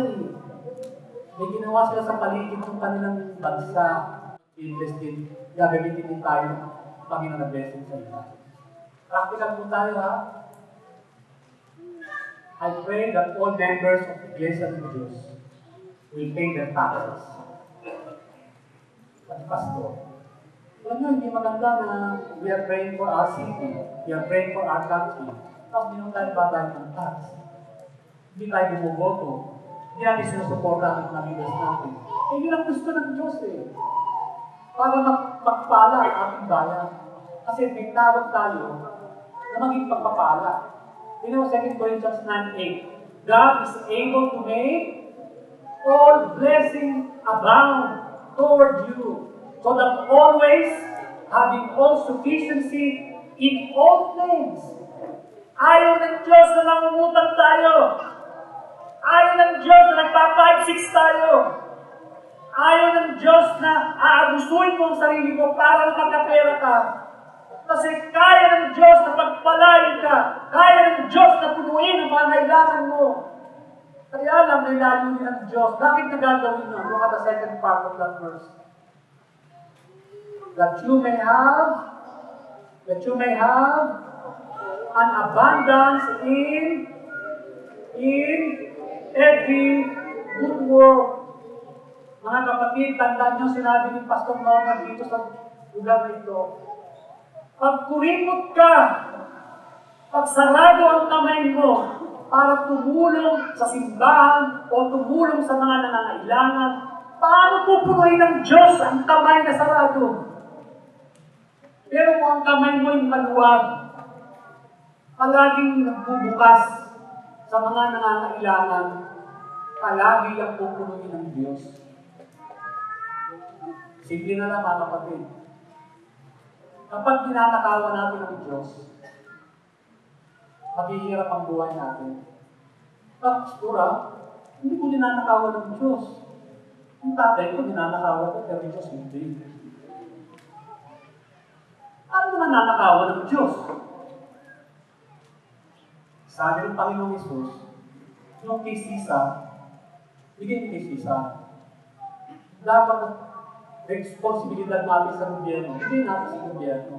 Speaker 2: May ginawa sila sa paligid ng kanilang bansa. Invest din. Gagamitin din tayo ng Panginoon na blessing sa iba. Practical po tayo, ha? I pray that all members of the Iglesia ng Diyos will pay their taxes. At Pastor, alam nyo, hindi maganda na we are praying for our city, we are praying for our country, tapos hindi tayo batay ng tax. Hindi tayo bumuboto, hindi natin sinusuporta ang mga leaders natin. Eh, yun ang gusto ng Diyos para magpala ang ating bayan. Kasi may tawag tayo na maging pagpapala. You know, 2 Corinthians 9:8, God is able to make all blessings abound toward you, so that always, having all sufficiency in all things. Ayaw ng Diyos na nangungutang tayo. Ayaw ng Diyos na nagpa-5-6 tayo. Ayaw ng Diyos na aabusuin mo ang sarili mo para magkapera ka. Kasi kaya ng Diyos na pagpalain ka. Kaya ng Diyos na punuin ang pangailangan mo. Kaya lang, may layunin ng Diyos. Bakit na gagawin nyo? Look at the second part of that verse. That you may have an abundance in every good work. Mga kapatid, tandaan nyo sinabi ni Pastor Norman dito sa lugar na ito. Pag kurimot ka, pag sarado ang kamay mo para tumulong sa simbahan o tumulong sa mga nangangailangan, paano pupunuin ng Diyos ang kamay na sarado? Pero kung ang kamay mo ay maluwag, palaging nagbubukas sa mga nangangailangan, palagi ang pupunuin ng Diyos. Simple na lang, mga kapatid. Kapag tinatakawan natin ng Diyos, maghihirap ang buhay natin. Pastora, hindi ko ninanakawan ng Diyos. Ang tatay ko ninanakawan ko, pero Diyos hindi. Ano naman nanakawan ng Diyos? Sabi ng Panginoong Isus, yung kay Sisa, bigyan kay Sisa. Dapat responsibilidad natin sa gobyerno, bigay natin sa gobyerno.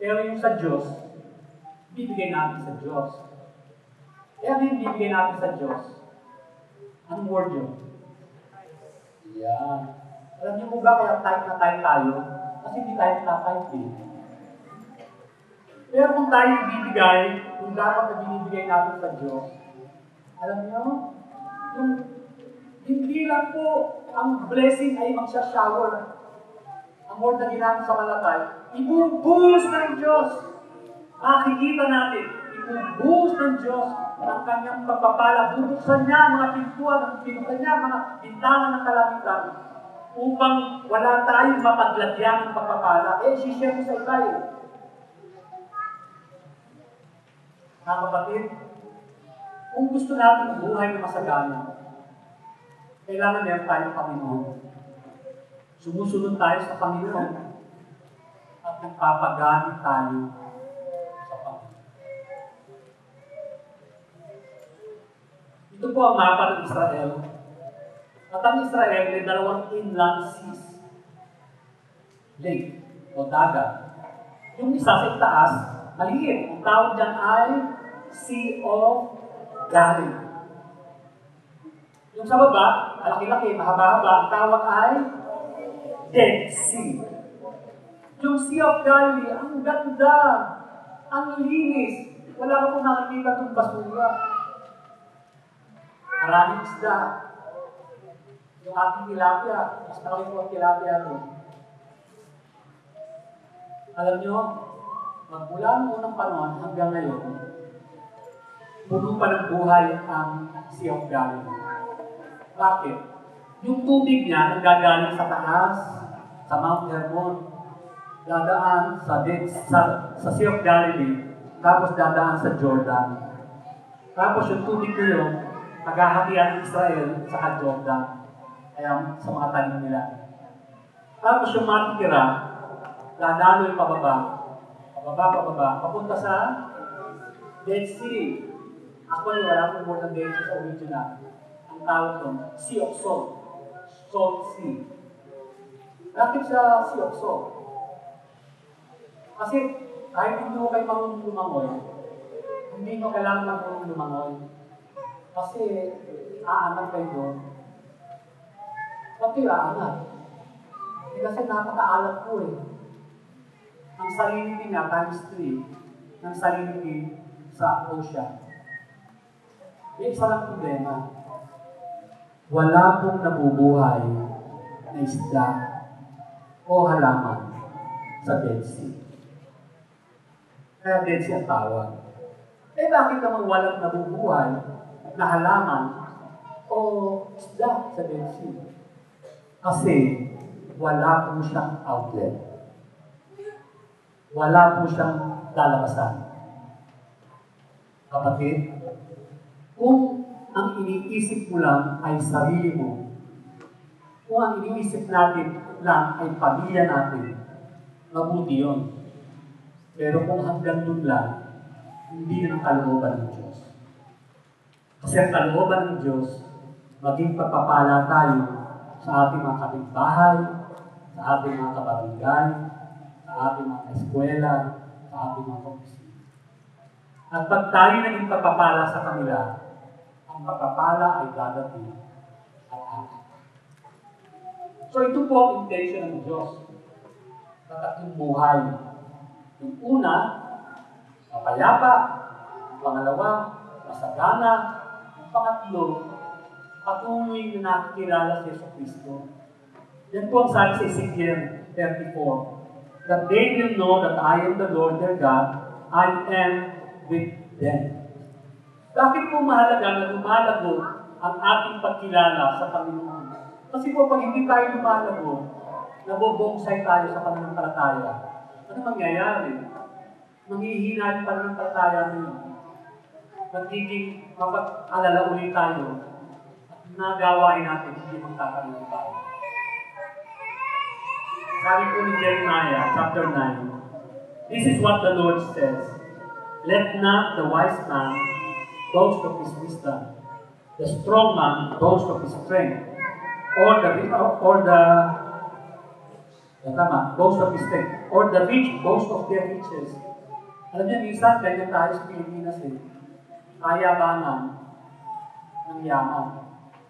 Speaker 2: Pero yung sa Diyos, bibigay natin sa Diyos. Kaya ano yung bibigay natin sa Diyos? Anong word yun? Yan. Alam niyo po ba kaya type na tayo? Kasi hindi tayo nakatype Pero kung tayo bibigay, kung dapat na binibigay natin sa Diyos, alam niyo, yung hindi lang po ang blessing ay magsha-shower. Ang word na ginamit sa Malakay, ibubuhos ng Diyos. Makikita natin, ibubuhos ng Diyos ang kanyang pagpapala. Bubuksan niya ang mga pintuan, pinuksan niya ang mga bintana ng kalangitan upang wala tayong mapaglagyan ng pagpapala. Sishare mo sa iba Mga kapatid, kung gusto natin buhay na masagana, kailangan meron tayong Panginoon. Sumusunod tayo sa Panginoon at nagpapagamit tayo sa Ito po ang mapa ng Israel. At ang Israel may dalawang inland seas. Lake o dagat. Yung isa sa itaas, maliit. Ang tawag dyan ay Sea of Galilee. Yung sa baba, malaki-laki, mahaba-haba, ang tawag ay Dead Sea. Yung Sea of Galilee, ang ganda, ang linis. Wala ko pong nakikita itong basura. Maraming isda. Yung aking tilapia, mas malaki po ang tilapia doon. Alam nyo, magmula noong unang panahon hanggang ngayon, puno pa ng buhay ang Sea of Galilee. Bakit? Yung tubig niya nanggagaling sa taas, sa Mount Hermon, dadaan sa Sea of Galilee, tapos dadaan sa Jordan. Tapos yung tubig na yun, naghahatian ng Israel sa Jordan. Kaya sa mga tanim nila. Tapos yung matitira, dadaloy pababa, papunta sa Dead Sea. Actually, wala pong word ng Dead Sea sa original. Ang tawag doon, Sea of Salt. Salt Sea. Bakit sa Sea of Salt? Kasi kahit hindi mo kayo marunong lumangoy, hindi mo kailangan marunong lumangoy. Kasi aangat kayo doon. Ba't kayo aangat? Kasi napakaalat po eh. Ang salinity niya times 3 ng salinity sa ocean. Yung isa lang problema, wala pong nabubuhay na isda o halaman sa Dead Sea. Kaya Dead Sea ang tawag. Eh bakit naman walang nabubuhay na halaman o isda sa Dead Sea? Kasi wala po siyang outlet. Wala po siyang lalabasan. Kapatid, kung ang iniisip mo lang ay sarili mo, kung ang iniisip natin lang ay pamilya natin, mabuti yun. Pero kung hanggang dun lang, hindi yun ang kalooban ng Diyos. Kasi ang kalooban ng Diyos, maging pagpapala tayo sa ating mga kapitbahay, sa ating mga kabarangay, sa ating mga eskwela, sa ating mga opisina. At pag tayo naging pagpapala sa kanila, ang pagpapala ay dadating at atin. So ito po ang intention ng Diyos sa tatlong buhay. Yung una, mapayapa. Yung pangalawa, masagana. Yung pangatlo, patuloy na nakikilala si Jesucristo. Yan po ang sabi sa Ezekiel 34, that they will know that I am the Lord their God, I am with them. Bakit po mahalaga na lumalago ang ating pagkilala sa Panginoon? Kasi po pag hindi tayo lumalago, nabobonsay tayo sa pananampalataya. Ano mangyayari? Manghihina yung pananampalataya niyo. Magiging mapag-alala ulit tayo at nagawain natin hindi magkakaroon tayo. Sabi po ni Jeremiah, chapter 9, this is what the Lord says, let not the wise man boast of his wisdom, the strong man boast of his strength, or the rich boast of their riches. Alam niyo, minsan, ganyan tayo sa Pilipinas eh. Ayabangan ng yaman.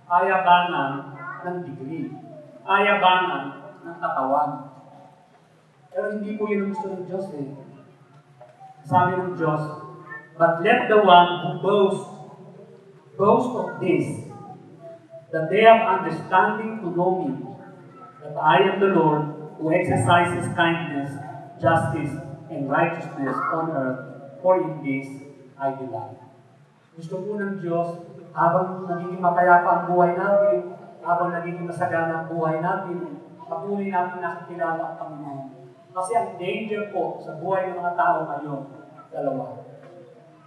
Speaker 2: Ayabangan ng degree. Ayabangan ng katawan. Pero hindi po yun ang gusto ng Diyos eh. Sabi ng Diyos, but let the one who boast of this, that they have understanding to know me, that I am the Lord who exercises kindness, justice, and righteousness on earth, for in this I delight. Gusto po ng Diyos, habang nagiging mapayapa ang buhay natin, habang nagiging masagana ang buhay natin, patuloy natin nakikilala ang Panginoon. Kasi ang danger po sa buhay ng mga tao ngayon, dalawa.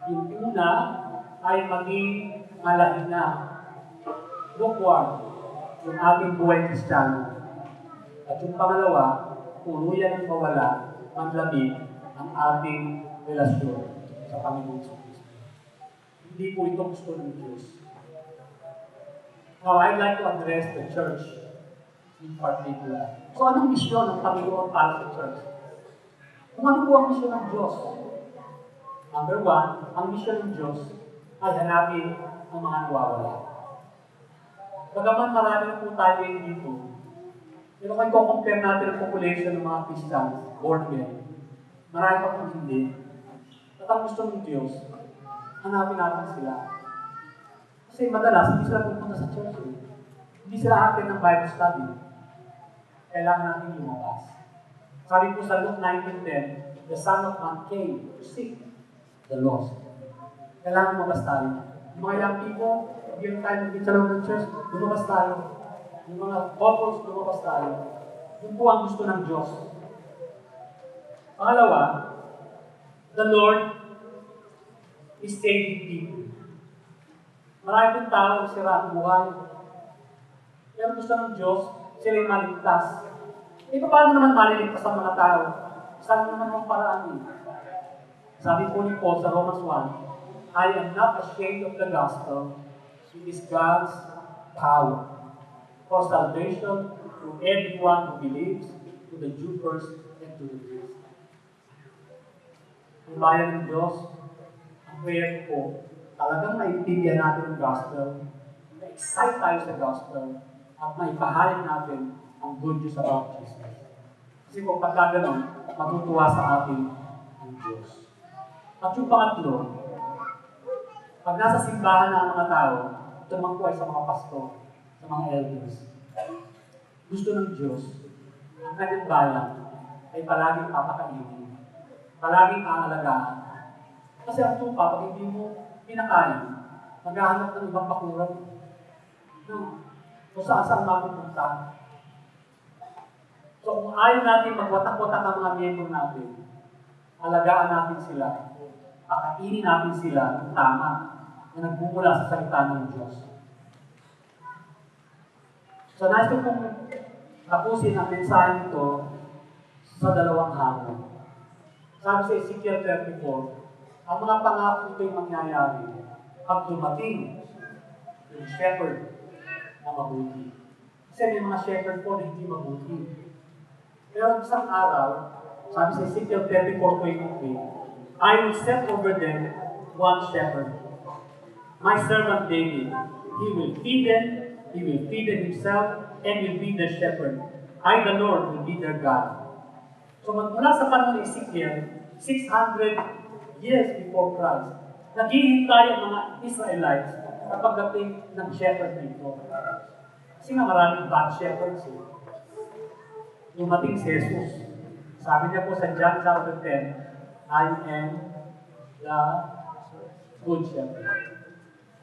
Speaker 2: Yung una ay maging malahina, lukewarm, yung ating buhay Kristiyano. At yung pangalawa, tuluyan ng mawala, manlamig ang ating relasyon sa Panginoon sa Kristo. Hindi po ito gusto ng Diyos. Now, I'd like to address the church in particular. So, anong misyon ng Panginoon para sa church? Kung ano po ang misyon ng Diyos? Number one, ang misyon ng Diyos ay hanapin ang mga nawawala. Bagaman marami na po tayo dito, pero kung i-compare natin ang population ng mga Christians, born again, marami pa po hindi. At ang gusto ng Diyos, hanapin natin sila. Kasi madalas, hindi sila pupunta sa church. Hindi sila akin ng Bible study. Kailangan natin lumabas. Sabi po sa Luke 19:10, the Son of Man came to seek the lost. Kailangan lumabas tayo. Yung mga young people, hindi tayo sa loob ng church, lumabas tayo. Yung mga couples, lumabas tayo. Yun po ang gusto ng Diyos. Pangalawa, the Lord is saving people. Marami pong tao sira ang buhay. Pero gusto ng Diyos, sila yung maligtas. E paano naman maliligtas ang mga tao? Saan naman ang paraan? Sabi po ni Paul sa Romans 1, I am not ashamed of the gospel. It is God's power for salvation to everyone who believes, to the Jew first and to the Greek. Ang bayan ng Diyos, ang prayer ko, talagang maintindihan natin ang gospel, na-excite tayo sa gospel, at maipahayag natin ang good news about Jesus. Kasi kung pagka ganun, matutuwa sa atin ang Diyos. At yung pangatlo, pag nasa simbahan na ang mga tao, ito naman po ay sa mga pastor, sa mga elders. Gusto ng Diyos, ang kanyang bayan ay palaging papakainin, palaging aalagaan. Kasi ang tupa, pag hindi mo pinakain, maghahanap ng ibang bakuran. No. Kung saan mapupunta. So kung ayaw natin magwatak-watak ang mga miyembro natin, alagaan natin sila, pakainin natin sila ng tama na nagbumula sa salita ng Diyos. So nais ko pong tapusin ang mensahe nito sa dalawang hamon. Sabi sa Ezekiel 34, ang mga pangako ito'y mangyayari pag dumating yung shepherd na mabuti. Kasi may mga shepherd po na hindi mabuti. Pero isang araw, sabi sa Ezekiel 34:23, I will set over them one shepherd. My servant David, he will feed them himself, and will be their shepherd. I, the Lord, will be their God. So magmula sa panahon ni Ezekiel, 600 years before Christ, naghihintay ang mga Israelites na pagdating ng shepherd nito. Kasi nga maraming bad shepherds. Dumating si Jesus. Sabi niya po sa John chapter 10, I am the good shepherd.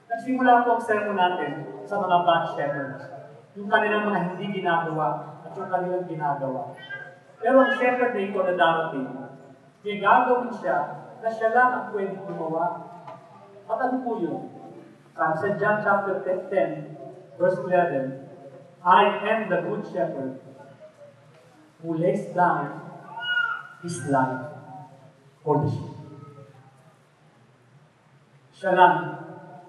Speaker 2: Nagsimula po ang sermon natin sa mga bad shepherds. Yung kanilang mga hindi ginagawa at yung kanilang ginagawa. Pero ang shepherd na ito na darating, may gagawin siya na siya lang ang pwedeng gumawa. At ano po yun? Sabi sa John chapter 10, verse 11, I am the good shepherd who lays down his life for the sheep. Siya lang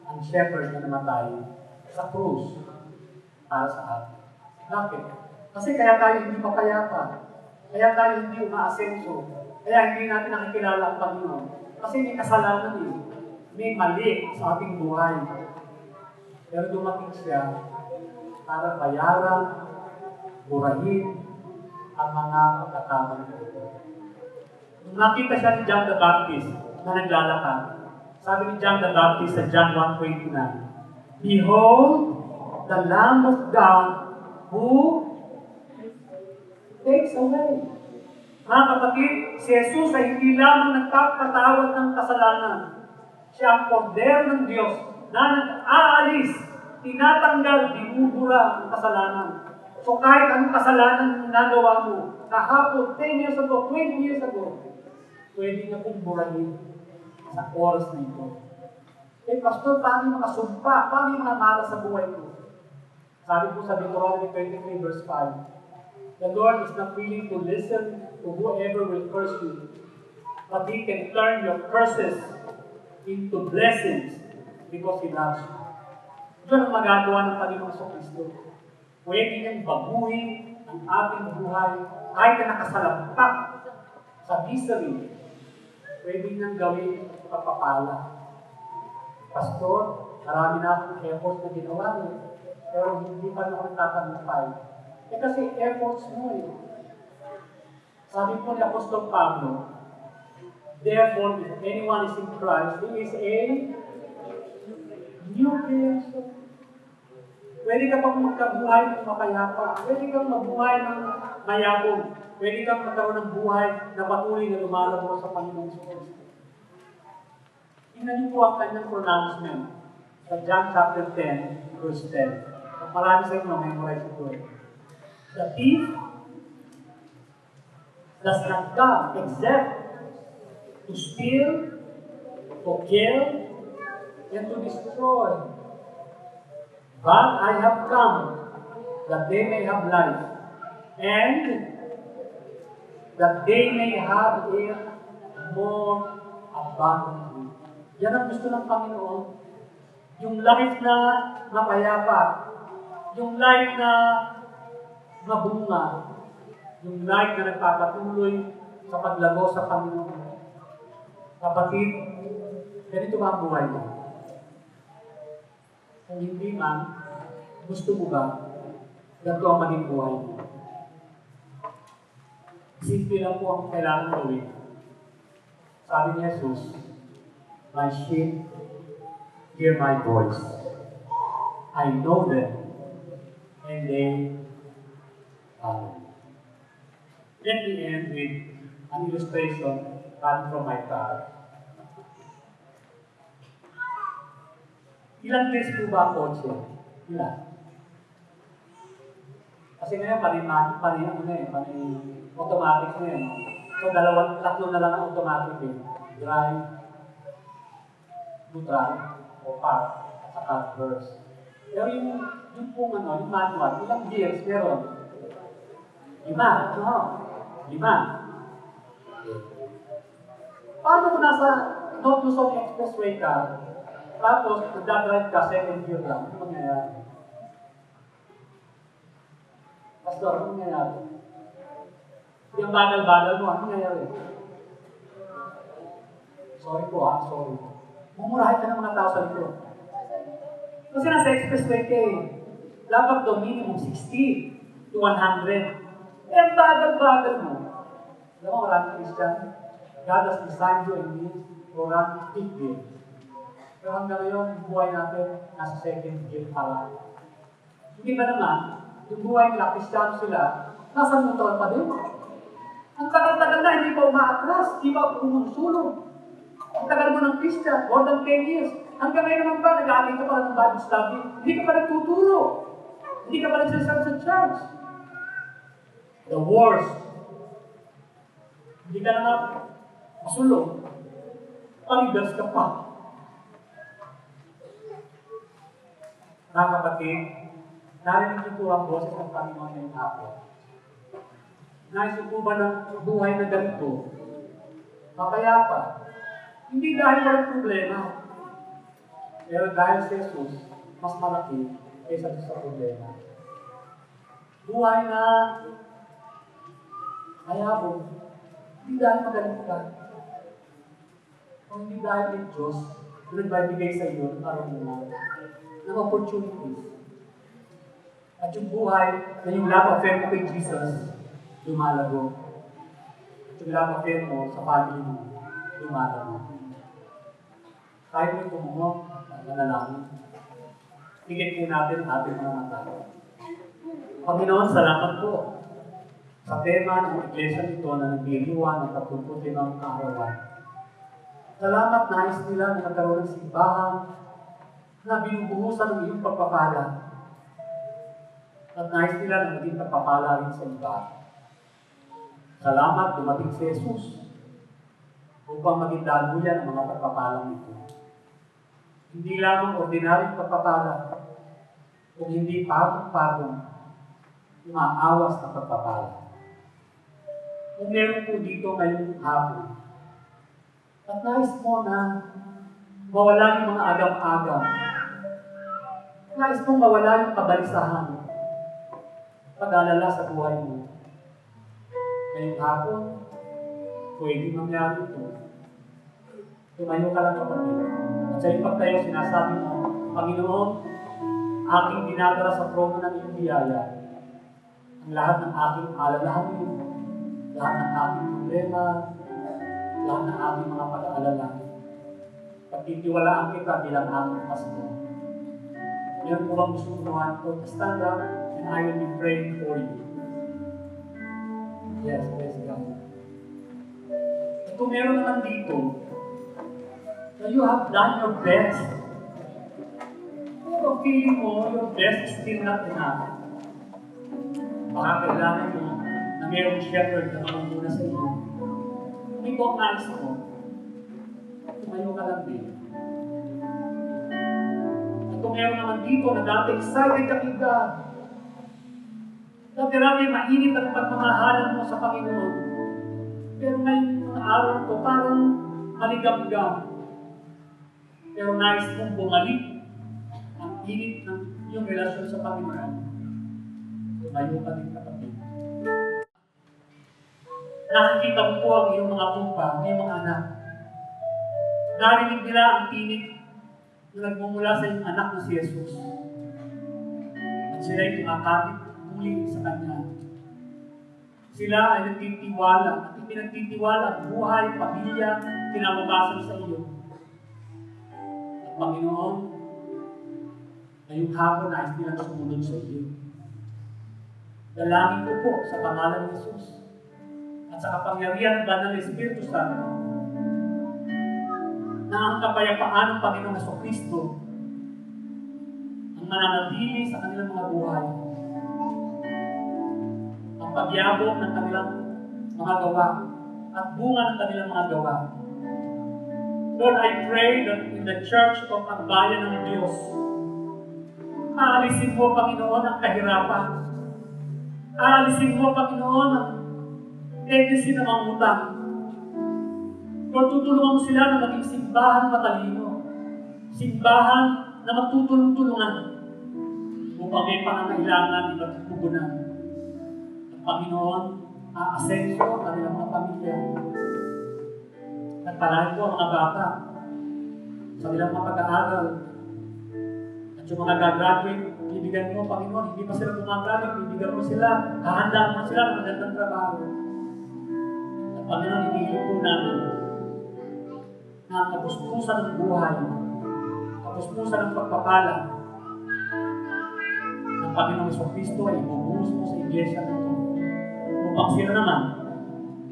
Speaker 2: ang shepherd na namatay sa krus para sa atin. Bakit? Kasi kaya tayo hindi mapayapa. Kaya tayo hindi umaasenso. Kaya hindi natin nakikilala ang Panginoon. Kasi may kasalanan eh. May mali sa ating buhay. Pero dumating siya para bayaran, burahin, ang mga pagkakamali. Nung nakita siya ni John the Baptist na naglalakad, sabi ni John the Baptist sa John 1:29, Behold, the Lamb of God who takes away. Mga kapatid, si Jesus ay hindi lamang nagpapatawad ng kasalanan. Siya ang kordero ng Diyos na nag-aalis, tinatanggal, binubura ang kasalanan. So kahit anong kasalanan na nagawa mo, kahapon, 10 years ago, 20 years ago, pwede na pong burahin sa oras na ito. Eh, Pastor, paano yung mga sumpa? Paano yung mga mala sa buhay ko? Sabi po sa Deuteronomy 23 verse 5, the Lord is not willing to listen to whoever will curse you, but He can turn your curses into blessings because He loves you. Diyan ang magagawa ng Panginoong Kristo. Pwede niyang baguhin ang ating buhay kahit na nakasalampak sa misery. Pwede niyang gawin pagpapala. Pastor, marami na akong efforts na ginawa niyo, pero hindi pa na ako nagtatagumpay. Kasi efforts mo eh. Sabi po ni Apostol Pablo, therefore, if anyone is in Christ, he is a new creation. Pwede ka pang magkabuhay ng mapayapa. Pwede kang mabuhay ng mayabong. Pwede kang magkaroon ng buhay na patuloy na lumalabas sa Panginoong Kristo. Tingnan niyo po ang kanyang pronouncement sa John chapter 10, verse 10. Marami sa inyo memorize ito. The thief does not come except to steal, to kill, and to destroy. But I have come that they may have life, and that they may have it more abundantly. Yan ang gusto ng Panginoon. Yung life na mapayapa, yung life na mabunga, yung life na nagpapatuloy sa paglago sa Panginoon. Kapatid, ganito ba ang buhay mo? Kung hindi man, gusto mo ba ganito ang maging buhay mo? Simple lang po ang kailangan gawin. Sabi ni Jesus, my sheep hear my voice. I know them, and they follow. Let me end with an illustration coming from my car. Ilang days po ba ang kotse? Ilan? Kasi ngayon, automatic na yan. So, tatlo na lang ang automatic eh. Drive, neutral, o park, at saka reverse. Pero yung manual, ilang gears meron? 5. No? 5. Paano kung nasa North Luzon Expressway ka, tapos nagdadrive ka, second gear lang, ano mangyayari? Pastor, ano mangyayari? Yung bagal-bagal mo, ano mangyayari? Sorry po sorry. Mumurahin ka ng mga tao sa likod. Kasi nasa expressway ka eh. Dapat daw minimum 60 to 100. Ang bagal-bagal mo. Alam mo, maraming Christian, God has designed you and me to run 8 gear. Pero hanggang ngayon, yung buhay natin, nasa second gear pa lang. Hindi ba naman, yung buhay nila, Christian sila, nasa neutral pa din. Ang tagal-tagal na, hindi pa umaatras, hindi pa umusulong. Ang tagal mo ng Christian, more than 10 years. Hanggang ngayon naman ba, nag-aamin ka pa ng Bible study, hindi ka pa nagtuturo. Hindi ka pa nagsasabi sa church. The worst. Hindi ka na masulong. Paligas ka pa. Mga kapatid, narinig niyo po ang boses ng Panginoon ngayong hapon. Nais po ba ng buhay na ganito? Mapayapa. Hindi dahil walang problema. Pero dahil sa Jesus, mas malaki kaysa sa problema. Buhay na mayabong. Hindi dahil magaling ka. Kung hindi dahil ng Diyos, na nagbibigay sa iyo ng karunungan, ng opportunities. At yung buhay na yung love affair mo kay Jesus, lumalago. At yung love affair mo sa family mo, lumalago. Kahit may tumungo, nanalangin. Tingin po natin ang ating mga mata. Panginoon, salamat po sa tema ng iglesia nito na nagdiriwan ng 35 kaarawan. Salamat nais nila na nagkaroon ng simbahan na binubuhusan ng iyong pagpapala. At nais nila na maging pagpapala rin sa iba. Salamat dumating si Jesus upang maging daluyan ang mga pagpapalang ito. Hindi lamang ordinaryong pagpapala, kung hindi pagong-pagong, umaawas na pagpapala. Kung meron po dito ngayong hapon, at nais mo na mawala yung mga agam-agam, Nais mong mawala yung kabalisahan, pag-alala sa buhay mo. Ngayong hapon, pwede mangyari ito. Tumayo ka lang kapatid. At sa iyong pagtayo, sinasabi mo, Panginoon, aking dinadala sa trono ng iyong biyaya ang lahat ng aking alalahanin, lahat ng aking problema, lahat ng aking mga pag-aalala. Pagtitiwalaan kita bilang aking pastor. Meron po bang gusto unahan ko? Stand up and I will be praying for you. Yes, praise God. At kung meron naman dito, na you have done your best, pero feeling mo, your best is still not enough. Baka kailangan mo na mayroong shepherd na mamuna sa iyo. Kung ito ang nais mo, tumayo ka lang din. At kung meron naman dito na dati excited ka kita, dati rami mainit ang pagmamahalan mo sa Panginoon, pero ngayon mga araw ko parang maligam-gam. Pero nais mong bumalik ang init ng iyong relasyon sa Panginoon. Tumayo ka din kapatid. Nakikita mo po ang iyong mga kumpa, ang iyong mga anak. Narinig nila ang tinig na nagmumula sa iyong anak na si Jesus. At sila'y tumakapit muli sa Kanya. Sila ay nagtitiwala at ipinagtitiwala ang buhay, pamilya, kinabukasan sa iyo. At Panginoon, ngayong hapon nais nilang sumunod sa iyo. Dalangin ko po sa pangalan ni Jesus at sa kapangyarihan ng Banal na Espiritu Santo na ang kapayapaan ng Panginoong Jesucristo ang mananatili sa kanilang mga buhay, ang pagyabong ng kanilang mga gawa at bunga ng kanilang mga gawa. Lord, I pray that in the Church of ang Bayan ng Diyos, aalisin mo, Panginoon, ang kahirapan. Aalisin mo, Panginoon, ang tendency na mangutang. Lord, tutulungan mo sila na maging simbahan matalino. Simbahan na magtutulong-tulungan upang may pangangailangan at tugunan. At Panginoon, aasenso ang kanilang mga pamilya. At parahin po ang mga bata sa kanilang mga pag-aaral. At yung mga gagraduate, bibigyan mo, Panginoon, hindi pa sila gumagamit, bibigyan mo sila, hahandaan mo sila ng magandang trabaho. At Panginoon, hinihilip po namin na ang kapuspusan ng buhay, kapuspusan ng pagpapala ng Panginoong Jesucristo ay ibubuhos mo sa iglesia nito upang sila naman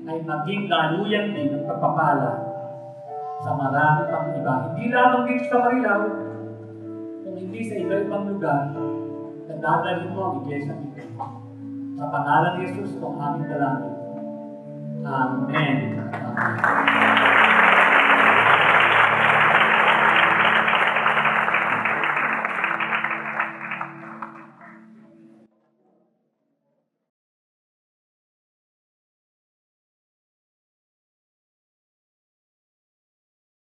Speaker 2: ay maging daluyan din ng pagpapala sa marami pang iba. Hindi lamang dito sa Marilao, kung hindi sa iba-ibang lugar, na dadalhin mo ang iglesia nito. Sa pangalan ni Jesus, kung aming dalangin. Amen. Amen.